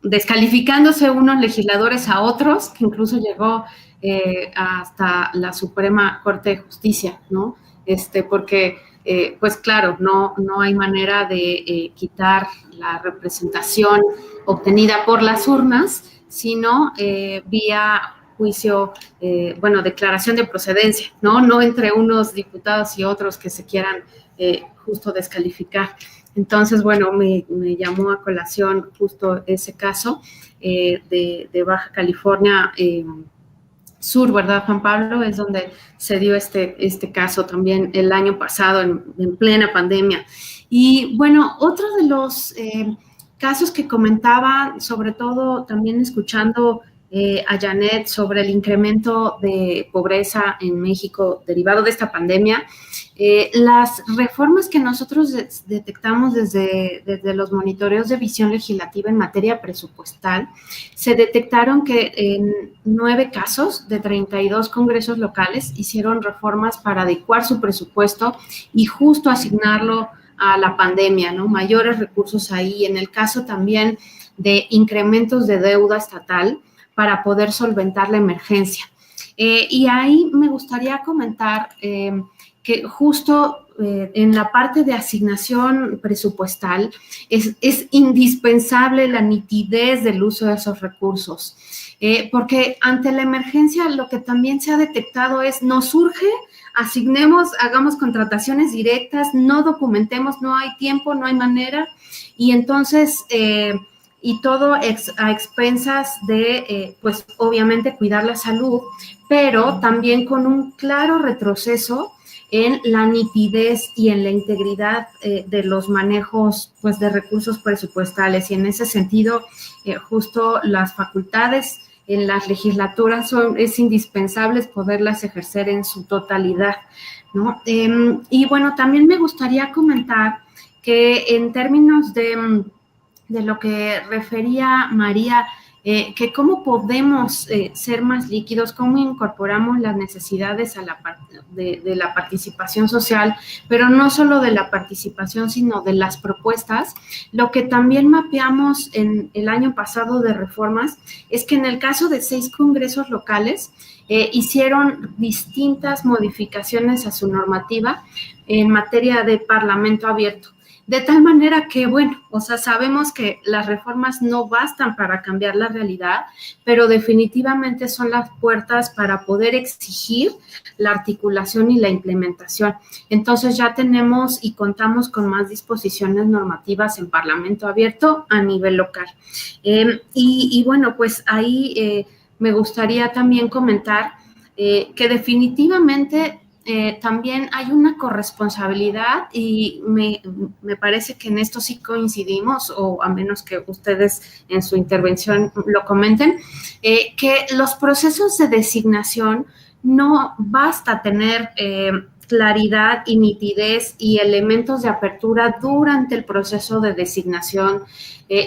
[SPEAKER 1] descalificándose unos legisladores a otros, que incluso llegó hasta la Suprema Corte de Justicia, ¿no? Porque, pues claro, no hay manera de quitar la representación obtenida por las urnas, sino vía juicio, declaración de procedencia, no entre unos diputados y otros que se quieran justo descalificar. Entonces, bueno, me llamó a colación justo ese caso de Baja California Sur, ¿verdad, Juan Pablo? Es donde se dio este caso también el año pasado, en plena pandemia. Y bueno, otro de los casos que comentaba, sobre todo también escuchando a Janet sobre el incremento de pobreza en México derivado de esta pandemia, las reformas que nosotros detectamos desde los monitoreos de visión legislativa en materia presupuestal, se detectaron que en 9 casos de 32 congresos locales hicieron reformas para adecuar su presupuesto y justo asignarlo a la pandemia, ¿no? Mayores recursos ahí. En el caso también de incrementos de deuda estatal para poder solventar la emergencia. Y ahí me gustaría comentar que justo en la parte de asignación presupuestal es indispensable la nitidez del uso de esos recursos, porque ante la emergencia lo que también se ha detectado es, nos urge, asignemos, hagamos contrataciones directas, no documentemos, no hay tiempo, no hay manera, y entonces y todo a expensas de, pues obviamente cuidar la salud, pero también con un claro retroceso en la nitidez y en la integridad de los manejos, pues, de recursos presupuestales. Y en ese sentido, justo las facultades en las legislaturas es indispensable poderlas ejercer en su totalidad, ¿no? Y bueno, también me gustaría comentar que en términos de lo que refería María, que cómo podemos ser más líquidos, cómo incorporamos las necesidades de la participación social, pero no solo de la participación, sino de las propuestas. Lo que también mapeamos en el año pasado de reformas es que en el caso de 6 congresos locales hicieron distintas modificaciones a su normativa en materia de parlamento abierto. De tal manera que, bueno, o sea, sabemos que las reformas no bastan para cambiar la realidad, pero definitivamente son las puertas para poder exigir la articulación y la implementación. Entonces ya tenemos y contamos con más disposiciones normativas en Parlamento Abierto a nivel local. Y bueno, pues ahí me gustaría también comentar que definitivamente también hay una corresponsabilidad y me parece que en esto sí coincidimos, o a menos que ustedes en su intervención lo comenten, que los procesos de designación no basta tener claridad y nitidez y elementos de apertura durante el proceso de designación,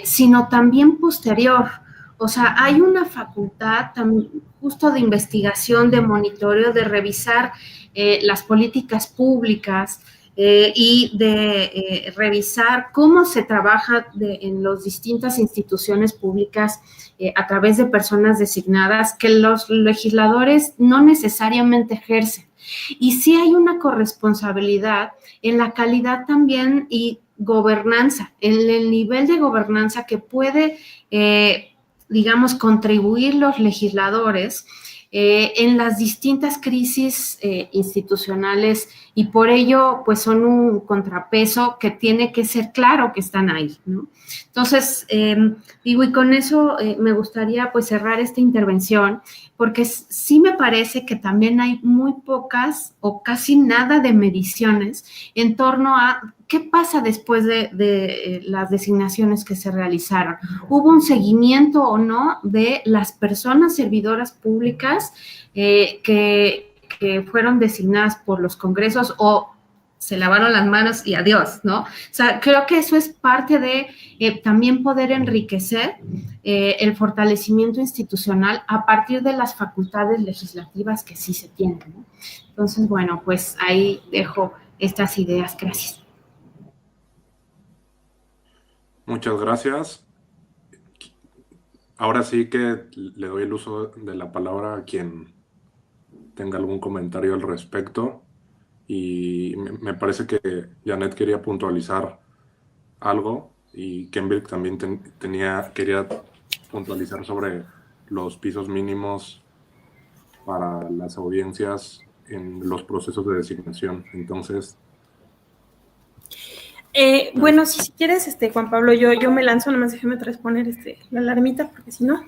[SPEAKER 1] sino también posterior. O sea, hay una facultad justo de investigación, de monitoreo, de revisar las políticas públicas y de revisar cómo se trabaja en las distintas instituciones públicas a través de personas designadas que los legisladores no necesariamente ejercen. Y sí hay una corresponsabilidad en la calidad también y gobernanza, en el nivel de gobernanza que puede, digamos, contribuir los legisladores en las distintas crisis institucionales, y por ello pues son un contrapeso que tiene que ser claro que están ahí, ¿no? Entonces, digo, y con eso me gustaría pues cerrar esta intervención, porque sí me parece que también hay muy pocas o casi nada de mediciones en torno a qué pasa después de las designaciones que se realizaron. ¿Hubo un seguimiento o no de las personas servidoras públicas que fueron designadas por los congresos, o se lavaron las manos y adiós, ¿no? O sea, creo que eso es parte de también poder enriquecer el fortalecimiento institucional a partir de las facultades legislativas que sí se tienen, ¿no? Entonces, bueno, pues ahí dejo estas ideas. Gracias.
[SPEAKER 2] Muchas gracias. Ahora sí que le doy el uso de la palabra a quien tenga algún comentario al respecto. Y me parece que Janet quería puntualizar algo, y Kenbirk también quería puntualizar sobre los pisos mínimos para las audiencias en los procesos de designación. Entonces...
[SPEAKER 4] Bueno, si quieres, Juan Pablo, yo me lanzo, nomás déjame transponer la alarmita, porque si no.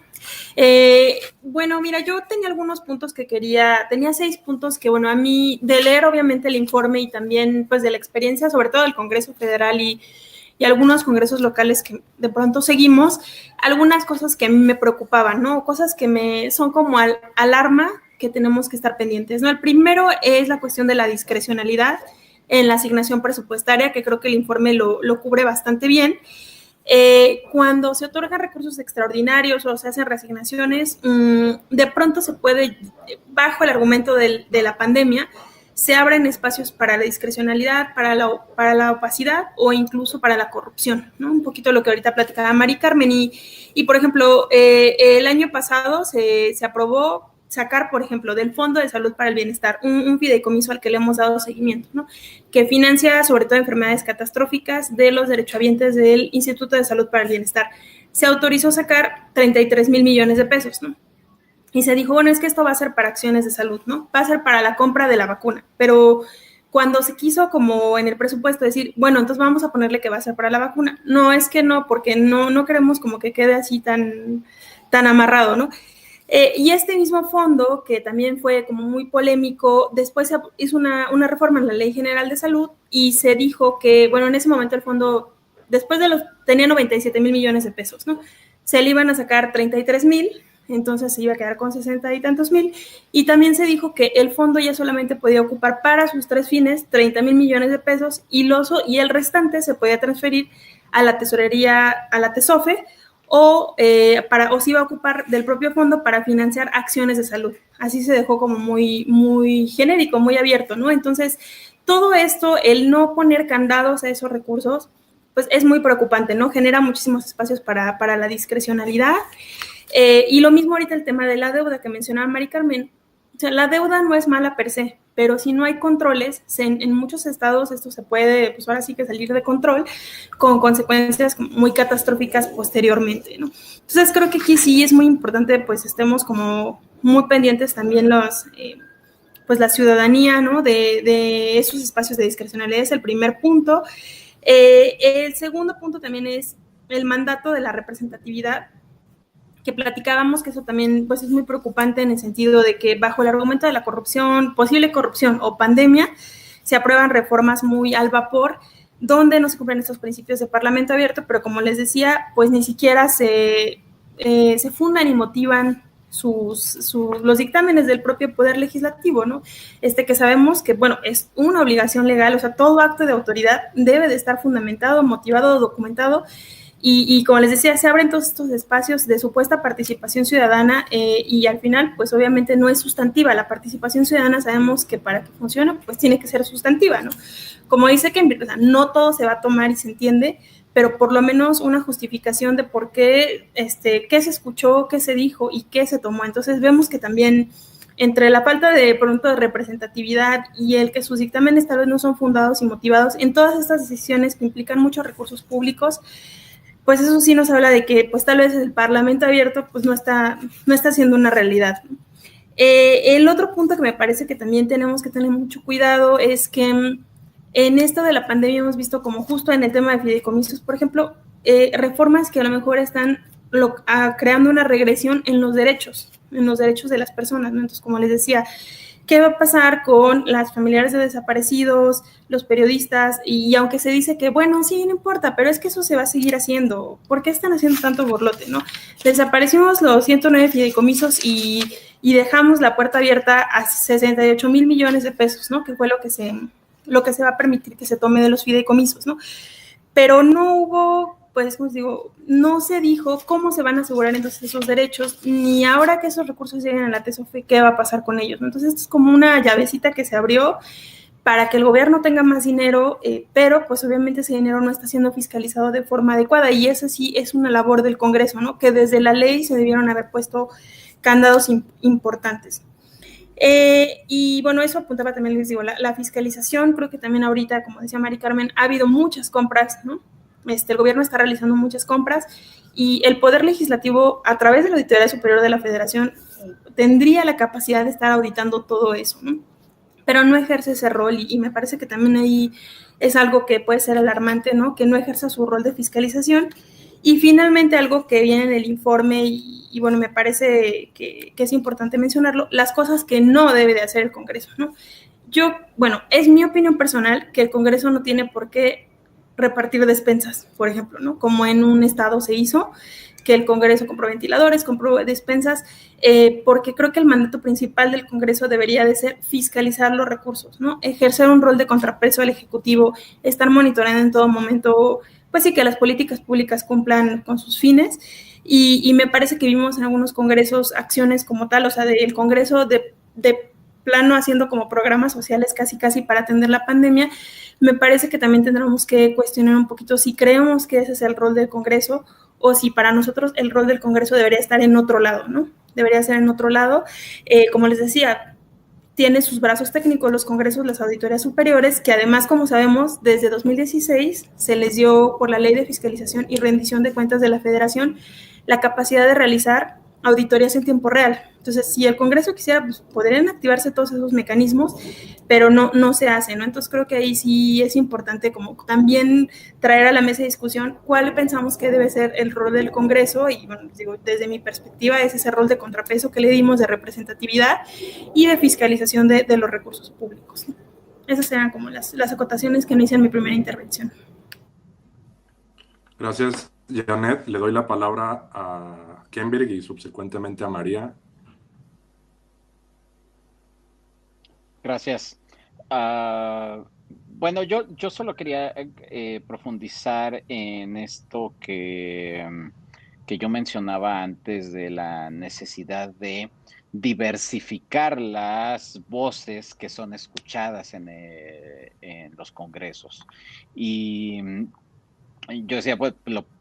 [SPEAKER 4] Bueno, mira, yo tenía algunos puntos tenía 6 puntos que, bueno, a mí, de leer obviamente el informe y también pues de la experiencia, sobre todo del Congreso Federal y algunos congresos locales que de pronto seguimos, algunas cosas que a mí me preocupaban, ¿no? Cosas que son como alarma que tenemos que estar pendientes, ¿no? El primero es la cuestión de la discrecionalidad en la asignación presupuestaria, que creo que el informe lo cubre bastante bien. Cuando se otorgan recursos extraordinarios o se hacen reasignaciones, de pronto se puede, bajo el argumento de la pandemia, se abren espacios para la discrecionalidad, para la opacidad o incluso para la corrupción, ¿no? Un poquito lo que ahorita platicaba Mari Carmen. Y por ejemplo, el año pasado se aprobó sacar, por ejemplo, del Fondo de Salud para el Bienestar, un fideicomiso al que le hemos dado seguimiento, ¿no? Que financia sobre todo enfermedades catastróficas de los derechohabientes del Instituto de Salud para el Bienestar. Se autorizó sacar 33,000 millones de pesos, ¿no? Y se dijo, bueno, es que esto va a ser para acciones de salud, ¿no? Va a ser para la compra de la vacuna. Pero cuando se quiso, como en el presupuesto, decir, bueno, entonces vamos a ponerle que va a ser para la vacuna. No, es que no, porque no queremos como que quede así tan amarrado, ¿no? Y este mismo fondo, que también fue como muy polémico, después se hizo una reforma en la Ley General de Salud y se dijo que, bueno, en ese momento el fondo, después tenía 97,000 millones de pesos, ¿no? Se le iban a sacar 33,000, entonces se iba a quedar con 60 y tantos mil, y también se dijo que el fondo ya solamente podía ocupar para sus 3 fines 30,000 millones de pesos y el restante se podía transferir a la tesorería, a la TESOFE, o se iba a ocupar del propio fondo para financiar acciones de salud. Así se dejó como muy, muy genérico, muy abierto, ¿no? Entonces, todo esto, el no poner candados a esos recursos, pues es muy preocupante, ¿no? Genera muchísimos espacios para la discrecionalidad. Y lo mismo ahorita el tema de la deuda que mencionaba Mari Carmen. O sea, la deuda no es mala per se, pero si no hay controles, en muchos estados esto se puede, pues ahora sí que salir de control, con consecuencias muy catastróficas posteriormente, ¿no? Entonces creo que aquí sí es muy importante, pues estemos como muy pendientes también pues la ciudadanía, ¿no? De esos espacios de discrecionalidad es el primer punto. El segundo punto también es el mandato de la representatividad, que platicábamos, que eso también pues es muy preocupante en el sentido de que bajo el argumento de la corrupción, posible corrupción o pandemia, se aprueban reformas muy al vapor, donde no se cumplen estos principios de parlamento abierto, pero como les decía, pues ni siquiera se fundan y motivan los dictámenes del propio Poder Legislativo, ¿no? Que sabemos que, bueno, es una obligación legal, o sea, todo acto de autoridad debe de estar fundamentado, motivado, documentado. Y como les decía, se abren todos estos espacios de supuesta participación ciudadana y al final, pues obviamente no es sustantiva. La participación ciudadana sabemos que para que funcione, pues tiene que ser sustantiva, ¿no? Como dice Kenbirk, o sea, no todo se va a tomar y se entiende, pero por lo menos una justificación de por qué, qué se escuchó, qué se dijo y qué se tomó. Entonces vemos que también entre la falta de pronto de representatividad y el que sus dictámenes tal vez no son fundados y motivados en todas estas decisiones que implican muchos recursos públicos, pues eso sí nos habla de que pues tal vez el Parlamento abierto pues no está siendo una realidad. El otro punto que me parece que también tenemos que tener mucho cuidado es que en esto de la pandemia hemos visto como justo en el tema de fideicomisos, por ejemplo, reformas que a lo mejor están creando una regresión en los derechos de las personas, ¿no? Entonces, como les decía, ¿qué va a pasar con las familiares de desaparecidos, los periodistas? Y aunque se dice que, bueno, sí, no importa, pero es que eso se va a seguir haciendo. ¿Por qué están haciendo tanto borlote, no? Desaparecimos los 109 fideicomisos y dejamos la puerta abierta a 68,000 millones de pesos, ¿no? Que fue lo que se va a permitir que se tome de los fideicomisos, ¿no? Pero no hubo, pues, como digo, no se dijo cómo se van a asegurar entonces esos derechos, ni ahora que esos recursos lleguen a la TESOFE, qué va a pasar con ellos, ¿no? Entonces, esto es como una llavecita que se abrió para que el gobierno tenga más dinero, pero pues obviamente ese dinero no está siendo fiscalizado de forma adecuada, y eso sí es una labor del Congreso, ¿no? Que desde la ley se debieron haber puesto candados importantes. Y bueno, eso apuntaba también, les digo, la fiscalización. Creo que también ahorita, como decía Mari Carmen, ha habido muchas compras, ¿no? El gobierno está realizando muchas compras y el Poder Legislativo, a través de la Auditoría Superior de la Federación, tendría la capacidad de estar auditando todo eso, ¿no? Pero no ejerce ese rol y me parece que también ahí es algo que puede ser alarmante, ¿no? Que no ejerza su rol de fiscalización. Y finalmente algo que viene en el informe y bueno, me parece que es importante mencionarlo, las cosas que no debe de hacer el Congreso, ¿no? Bueno, es mi opinión personal que el Congreso no tiene por qué repartir despensas, por ejemplo, ¿no? Como en un estado se hizo, que el Congreso compró ventiladores, compró despensas, porque creo que el mandato principal del Congreso debería de ser fiscalizar los recursos, ¿no? Ejercer un rol de contrapeso al Ejecutivo, estar monitoreando en todo momento, pues sí, que las políticas públicas cumplan con sus fines. Y me parece que vimos en algunos congresos acciones como tal, o sea, del Congreso de plano haciendo como programas sociales casi para atender la pandemia. Me parece que también tendremos que cuestionar un poquito si creemos que ese es el rol del Congreso o si para nosotros el rol del Congreso debería estar en otro lado, ¿no? Debería ser en otro lado. Como les decía, tiene sus brazos técnicos los congresos, las auditorías superiores, que además, como sabemos, desde 2016 se les dio por la Ley de Fiscalización y Rendición de Cuentas de la Federación la capacidad de realizar auditorías en tiempo real. Entonces, si el Congreso quisiera, pues podrían activarse todos esos mecanismos, pero no se hace, ¿no? Entonces, creo que ahí sí es importante como también traer a la mesa de discusión cuál pensamos que debe ser el rol del Congreso y, bueno, digo, desde mi perspectiva es ese rol de contrapeso que le dimos de representatividad y de fiscalización de los recursos públicos, ¿no? Esas eran como las acotaciones que no hice en mi primera intervención.
[SPEAKER 2] Gracias, Janet. Le doy la palabra a Kenberg y subsecuentemente a María.
[SPEAKER 5] Gracias. Bueno, yo solo quería profundizar en esto que yo mencionaba antes de la necesidad de diversificar las voces que son escuchadas en los congresos. Y yo decía, pues,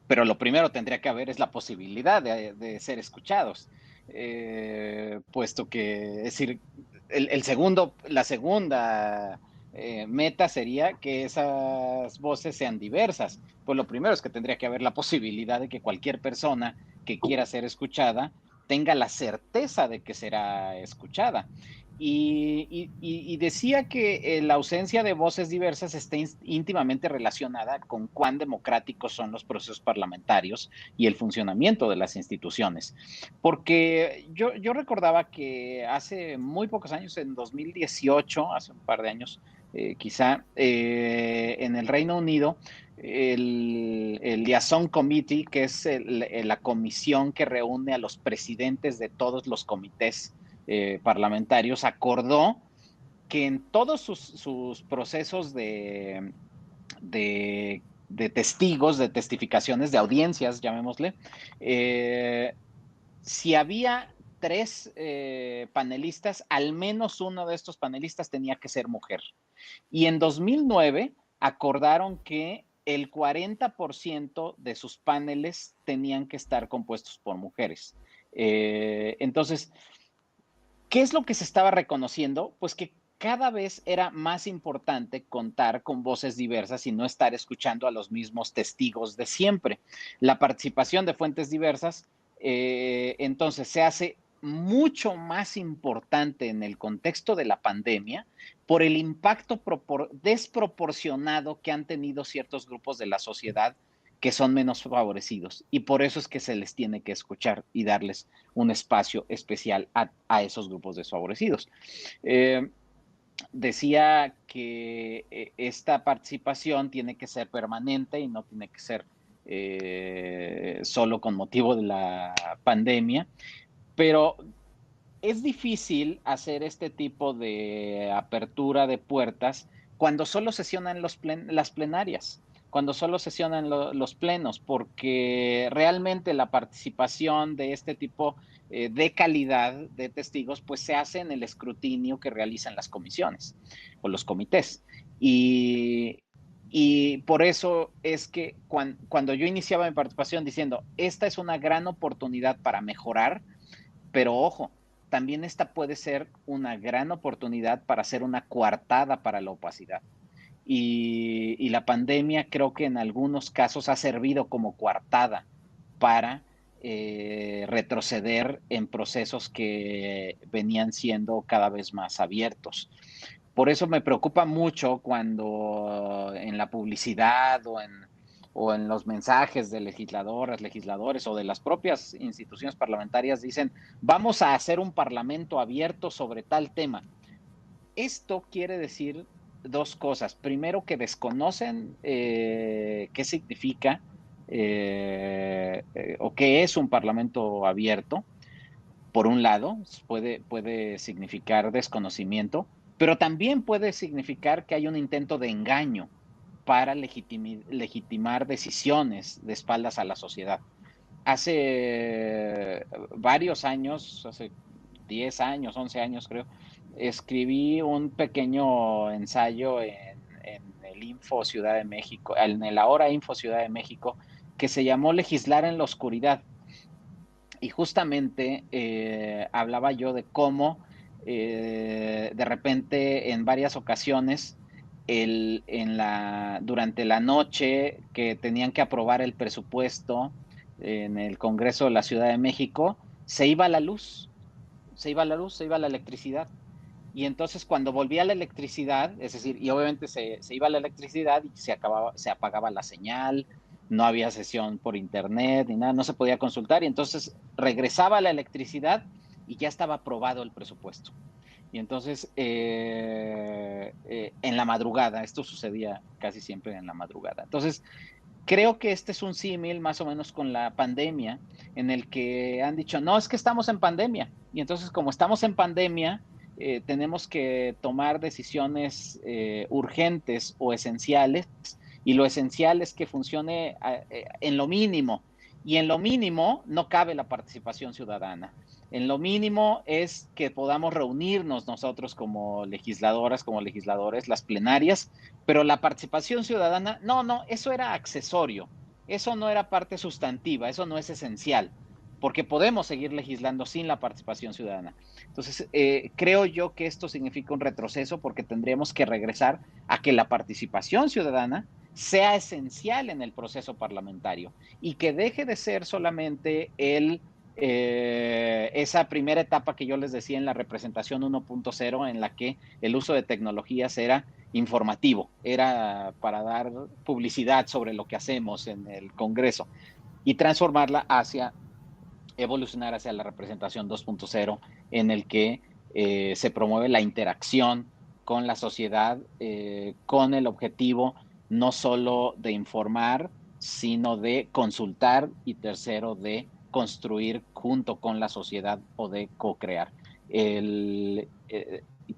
[SPEAKER 5] pero lo primero tendría que haber es la posibilidad de ser escuchados, puesto que, es decir, la segunda meta sería que esas voces sean diversas. Pues lo primero es que tendría que haber la posibilidad de que cualquier persona que quiera ser escuchada tenga la certeza de que será escuchada. Y decía que la ausencia de voces diversas está íntimamente relacionada con cuán democráticos son los procesos parlamentarios y el funcionamiento de las instituciones. Porque yo recordaba que hace muy pocos años, en 2018, hace un par de años, quizá, en el Reino Unido, el Liaison Committee, que es la comisión que reúne a los presidentes de todos los comités parlamentarios, acordó que en todos sus procesos de testigos, de testificaciones, de audiencias, llamémosle, si había 3 panelistas, al menos uno de estos panelistas tenía que ser mujer. Y en 2009 acordaron que el 40% de sus paneles tenían que estar compuestos por mujeres. Entonces, ¿Qué es lo que se estaba reconociendo? Pues que cada vez era más importante contar con voces diversas y no estar escuchando a los mismos testigos de siempre. La participación de fuentes diversas, entonces, se hace mucho más importante en el contexto de la pandemia por el impacto desproporcionado que han tenido ciertos grupos de la sociedad que son menos favorecidos. Y por eso es que se les tiene que escuchar y darles un espacio especial a esos grupos desfavorecidos. Decía que esta participación tiene que ser permanente y no tiene que ser solo con motivo de la pandemia, pero es difícil hacer este tipo de apertura de puertas cuando solo sesionan las plenarias, cuando solo sesionan los plenos, porque realmente la participación de este tipo de calidad de testigos, pues se hace en el escrutinio que realizan las comisiones o los comités. Y por eso es que cuando yo iniciaba mi participación diciendo, esta es una gran oportunidad para mejorar, pero ojo, también esta puede ser una gran oportunidad para hacer una coartada para la opacidad. Y la pandemia creo que en algunos casos ha servido como coartada para retroceder en procesos que venían siendo cada vez más abiertos. Por eso me preocupa mucho cuando en la publicidad o en los mensajes de legisladoras, legisladores o de las propias instituciones parlamentarias dicen, vamos a hacer un parlamento abierto sobre tal tema. Esto quiere decir dos cosas. Primero, que desconocen qué significa o qué es un parlamento abierto. Por un lado, puede significar desconocimiento, pero también puede significar que hay un intento de engaño para legitimar decisiones de espaldas a la sociedad. Hace varios años, hace 10 años, 11 años creo, escribí un pequeño ensayo en el Info Ciudad de México, en el ahora Info Ciudad de México, que se llamó Legislar en la Oscuridad. Y justamente hablaba yo de cómo de repente en varias ocasiones durante la noche que tenían que aprobar el presupuesto en el Congreso de la Ciudad de México, se iba la luz, se iba la electricidad. Y entonces cuando volvía la electricidad, es decir, y obviamente se iba la electricidad y se apagaba la señal, no había sesión por internet ni nada, no se podía consultar, y entonces regresaba la electricidad y ya estaba aprobado el presupuesto. Y entonces en la madrugada, esto sucedía casi siempre en la madrugada. Entonces creo que este es un símil más o menos con la pandemia, en el que han dicho, no, es que estamos en pandemia. Y entonces como estamos en pandemia, tenemos que tomar decisiones urgentes o esenciales, y lo esencial es que funcione en lo mínimo, y en lo mínimo no cabe la participación ciudadana. En lo mínimo es que podamos reunirnos nosotros como legisladoras, como legisladores, las plenarias, pero la participación ciudadana, no, eso era accesorio, eso no era parte sustantiva, eso no es esencial, porque podemos seguir legislando sin la participación ciudadana. Entonces, creo yo que esto significa un retroceso, porque tendríamos que regresar a que la participación ciudadana sea esencial en el proceso parlamentario y que deje de ser solamente esa primera etapa que yo les decía en la representación 1.0, en la que el uso de tecnologías era informativo, era para dar publicidad sobre lo que hacemos en el Congreso, y transformarla evolucionar hacia la representación 2.0, en el que se promueve la interacción con la sociedad, con el objetivo no solo de informar, sino de consultar, y tercero, de construir junto con la sociedad o de co-crear.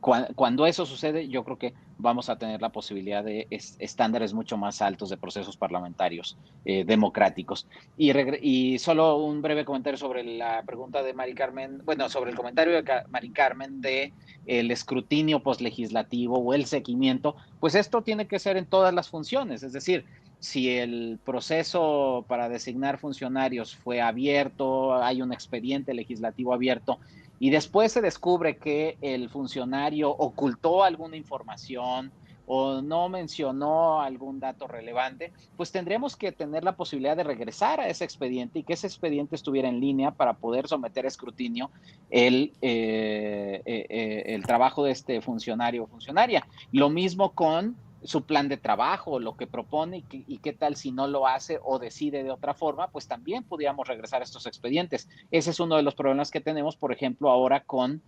[SPEAKER 5] Cuando eso sucede, yo creo que vamos a tener la posibilidad de estándares mucho más altos de procesos parlamentarios democráticos. Y solo un breve comentario sobre la pregunta de Mari Carmen, bueno, sobre el comentario de Mari Carmen de el escrutinio postlegislativo o el seguimiento. Pues esto tiene que ser en todas las funciones, es decir, si el proceso para designar funcionarios fue abierto, hay un expediente legislativo abierto, y después se descubre que el funcionario ocultó alguna información o no mencionó algún dato relevante, pues tendremos que tener la posibilidad de regresar a ese expediente y que ese expediente estuviera en línea para poder someter a escrutinio el trabajo de este funcionario o funcionaria. Lo mismo con su plan de trabajo, lo que propone y qué tal si no lo hace o decide de otra forma, pues también podríamos regresar a estos expedientes. Ese es uno de los problemas que tenemos, por ejemplo, ahora con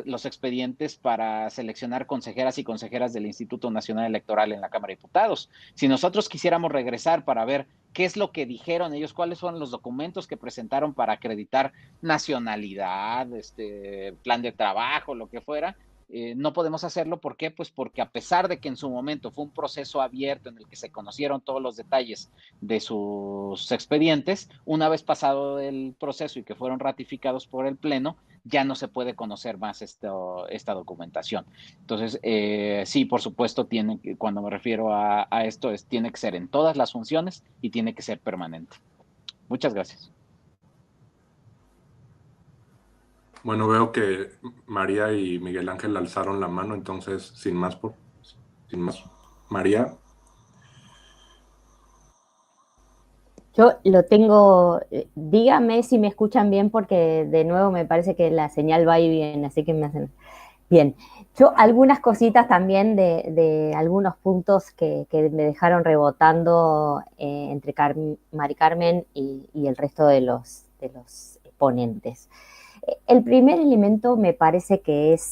[SPEAKER 5] los expedientes para seleccionar consejeras y consejeras del Instituto Nacional Electoral en la Cámara de Diputados. Si nosotros quisiéramos regresar para ver qué es lo que dijeron ellos, cuáles fueron los documentos que presentaron para acreditar nacionalidad, plan de trabajo, lo que fuera, no podemos hacerlo. ¿Por qué? Pues porque a pesar de que en su momento fue un proceso abierto en el que se conocieron todos los detalles de sus expedientes, una vez pasado el proceso y que fueron ratificados por el Pleno, ya no se puede conocer más esta documentación. Entonces, sí, por supuesto, cuando me refiero a esto, tiene que ser en todas las funciones y tiene que ser permanente. Muchas gracias.
[SPEAKER 2] Bueno, veo que María y Miguel Ángel alzaron la mano, entonces, sin más, María.
[SPEAKER 3] Yo lo tengo, dígame si me escuchan bien porque de nuevo me parece que la señal va y viene, así que me hacen bien. Yo algunas cositas también de algunos puntos que me dejaron rebotando entre Mari Carmen y el resto de los ponentes. El primer elemento me parece que es